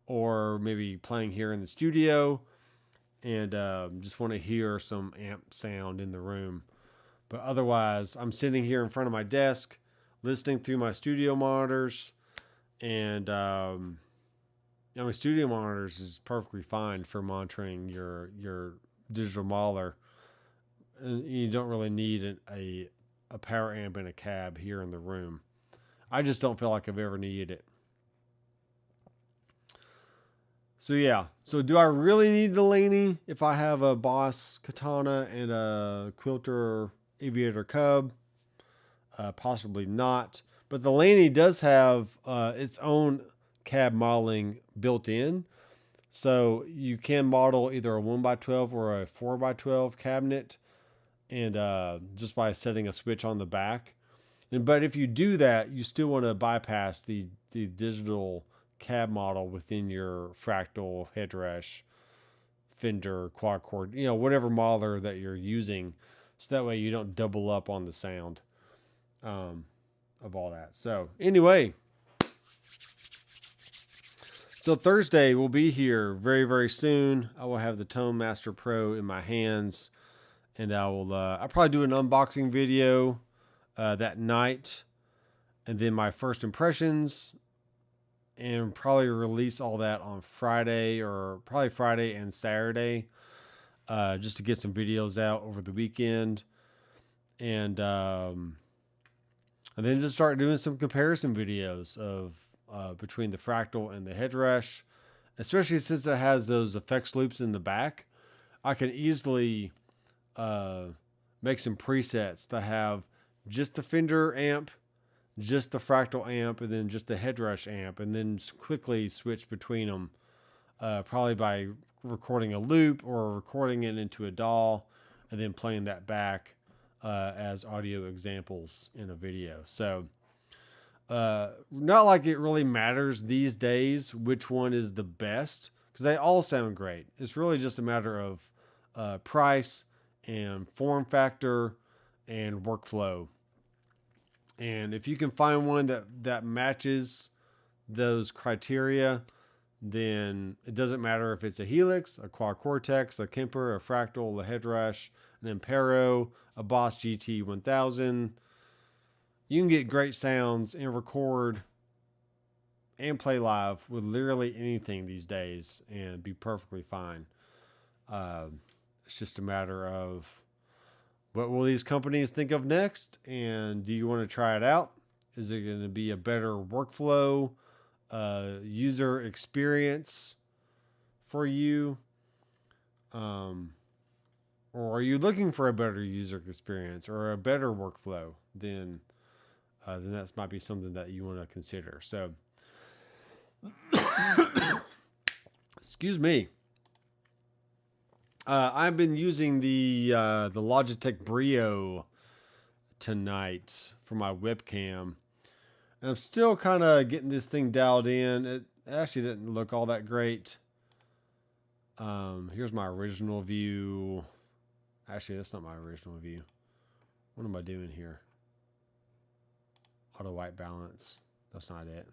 or maybe playing here in the studio and just want to hear some amp sound in the room. But otherwise, I'm sitting here in front of my desk, listening through my studio monitors, and my studio monitors is perfectly fine for monitoring your digital modeler. And you don't really need a power amp and a cab here in the room. I just don't feel like I've ever needed it. So yeah. So do I really need the Laney if I have a Boss Katana and a Quilter Aviator Cub? Possibly not. But the Laney does have its own cab modeling built in. So you can model either a 1x12 or a 4x12 cabinet, and just by setting a switch on the back. But if you do that, you still want to bypass the digital cab model within your Fractal, Headrush, Fender, quad cord, whatever modeler that you're using, so that way you don't double up on the sound of all that. So anyway, so Thursday will be here very, very soon. I will have the Tone Master Pro in my hands, and I'll probably do an unboxing video that night, and then my first impressions, and probably release all that on Friday, or probably Friday and Saturday, just to get some videos out over the weekend, and then just start doing some comparison videos of between the Fractal and the Headrush, especially since it has those effects loops in the back. I can easily make some presets that have just the Fender amp, just the Fractal amp, and then just the Headrush amp, and then quickly switch between them, probably by recording a loop or recording it into a DAW and then playing that back as audio examples in a video. So not like it really matters these days which one is the best, because they all sound great. It's really just a matter of price and form factor and workflow. And if you can find one that matches those criteria, then it doesn't matter if it's a Helix, a Quad Cortex, a Kemper, a Fractal, a Headrush, an Ampero, a Boss GT 1000. You can get great sounds and record and play live with literally anything these days and be perfectly fine. It's just a matter of what will these companies think of next, and do you want to try it out? Is it going to be a better workflow, user experience for you? Or are you looking for a better user experience or a better workflow? Then that might be something that you want to consider. So, excuse me. I've been using the Logitech Brio tonight for my webcam, and I'm still kind of getting this thing dialed in. It actually didn't look all that great. Here's my original view. Actually, that's not my original view. What am I doing here? Auto white balance. That's not it.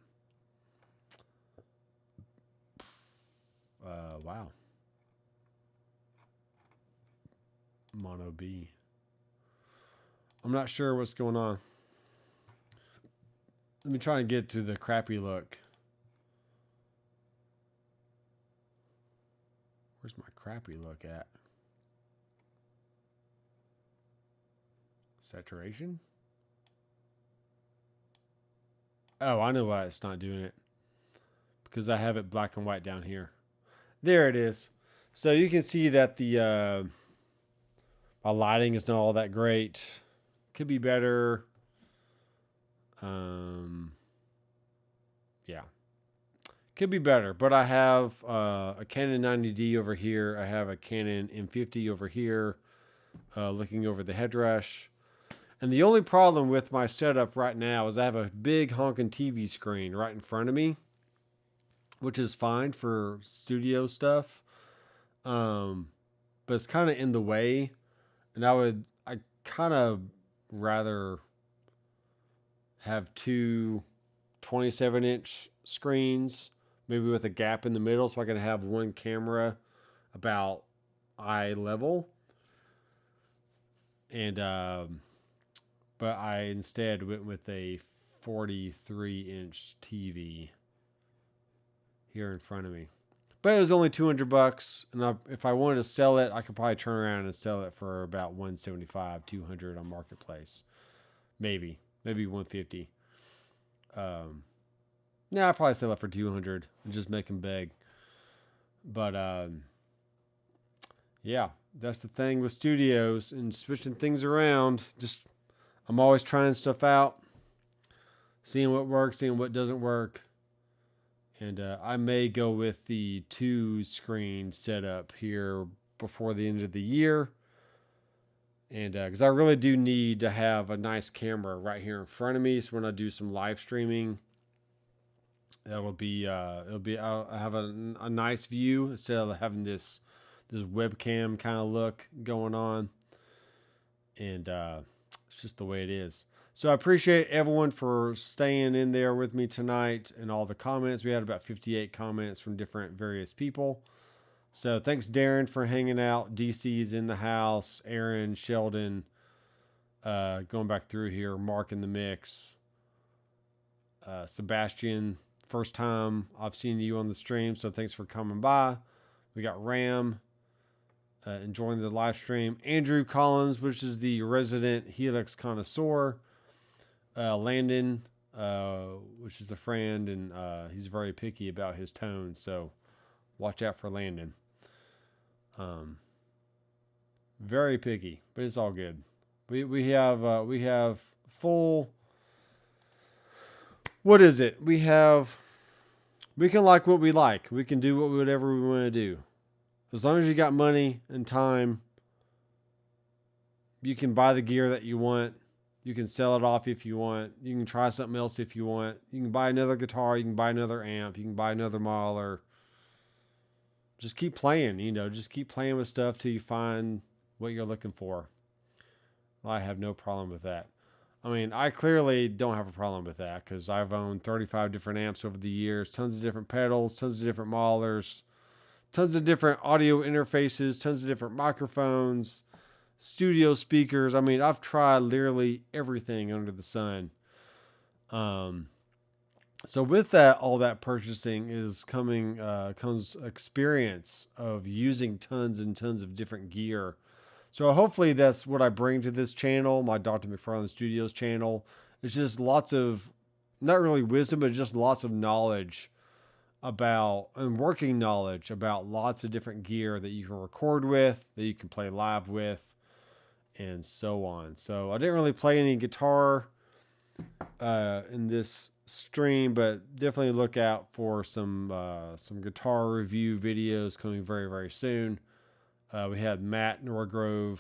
Wow. Mono B. I'm not sure what's going on. Let me try and get to the crappy look. Where's my crappy look at? Saturation? Oh, I know why it's not doing it. Because I have it black and white down here. There it is. So you can see that the my lighting is not all that great. Could be better. Yeah. Could be better. But I have a Canon 90D over here. I have a Canon M50 over here. Looking over the Headrush. And the only problem with my setup right now is I have a big honking TV screen right in front of me, which is fine for studio stuff. But it's kind of in the way. And I kind of rather have two 27-inch screens, maybe with a gap in the middle, so I can have one camera about eye level. And but I instead went with a 43-inch TV here in front of me. But it was only $200, and if I wanted to sell it, I could probably turn around and sell it for about $175, $200 on Marketplace, maybe $150. Yeah, I'd probably sell it for $200 and just make them beg. But yeah, that's the thing with studios and switching things around. I'm always trying stuff out, seeing what works, seeing what doesn't work. And I may go with the 2-screen setup here before the end of the year. And because I really do need to have a nice camera right here in front of me. So when I do some live streaming I'll have a nice view instead of having this webcam kind of look going on. And it's just the way it is. So I appreciate everyone for staying in there with me tonight and all the comments. We had about 58 comments from different various people. So thanks, Darren, for hanging out. DC's in the house. Aaron, Sheldon, going back through here. Mark in the mix. Sebastian, first time I've seen you on the stream, so thanks for coming by. We got Ram enjoying the live stream. Andrew Collins, which is the resident Helix connoisseur. Landon, which is a friend, and he's very picky about his tone, so watch out for Landon. Very picky, but it's all good. We have full. What is it? We can like what we like. We can do whatever we want to do. As long as you got money and time, you can buy the gear that you want. You can sell it off if you want. You can try something else if you want. You can buy another guitar. You can buy another amp. You can buy another modeler. Just keep playing, just keep playing with stuff till you find what you're looking for. I have no problem with that. I mean, I clearly don't have a problem with that because I've owned 35 different amps over the years, tons of different pedals, tons of different modelers, tons of different audio interfaces, tons of different microphones, studio speakers. I mean, I've tried literally everything under the sun. So with that, all that purchasing comes experience of using tons and tons of different gear. So hopefully that's what I bring to this channel, my Doctor McFarland Studios channel. It's just lots of, not really wisdom, but just lots of knowledge and working knowledge about lots of different gear that you can record with, that you can play live with, and so on. So I didn't really play any guitar in this stream, but definitely look out for some guitar review videos coming very, very soon. We had Matt Norgrove,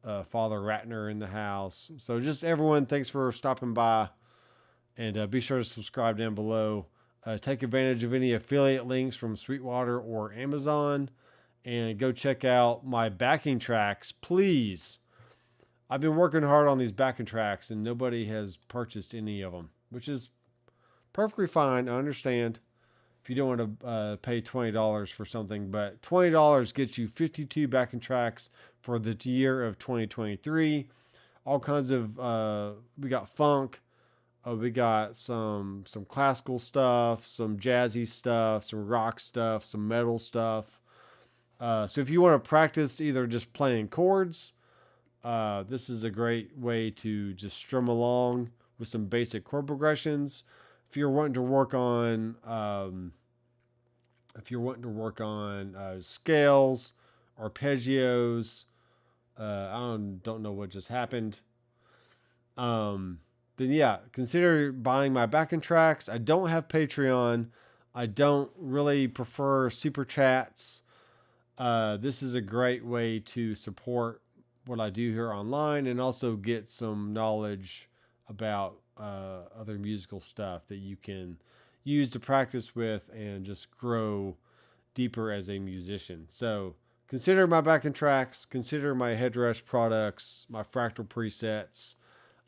Father Ratner in the house. So just everyone, thanks for stopping by, and be sure to subscribe down below. Take advantage of any affiliate links from Sweetwater or Amazon, and go check out my backing tracks, please. I've been working hard on these backing tracks, and nobody has purchased any of them, which is perfectly fine. I understand if you don't want to pay $20 for something, but $20 gets you 52 backing tracks for the year of 2023. All kinds of, we got funk, we got some classical stuff, some jazzy stuff, some rock stuff, some metal stuff. So if you want to practice either just playing chords, this is a great way to just strum along with some basic chord progressions. If you're wanting to work on, scales, arpeggios, I don't know what just happened. Then yeah, consider buying my backing tracks. I don't have Patreon. I don't really prefer super chats. This is a great way to support what I do here online and also get some knowledge about other musical stuff that you can use to practice with and just grow deeper as a musician. So consider my backing tracks, consider my headrush products, my fractal presets.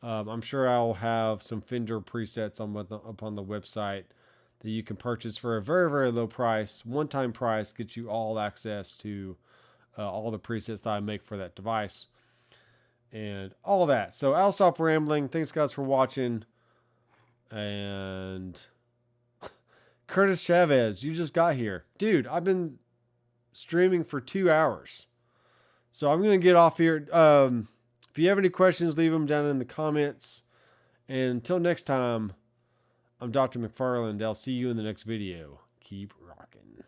I'm sure I'll have some Fender presets up on the website that you can purchase for a very, very low price. One-time price gets you all access to all the presets that I make for that device and all that. So I'll stop rambling. Thanks, guys, for watching. And Curtis Chavez, you just got here. Dude, I've been streaming for 2 hours. So I'm going to get off here. If you have any questions, leave them down in the comments. And until next time, I'm Dr. McFarland. I'll see you in the next video. Keep rocking.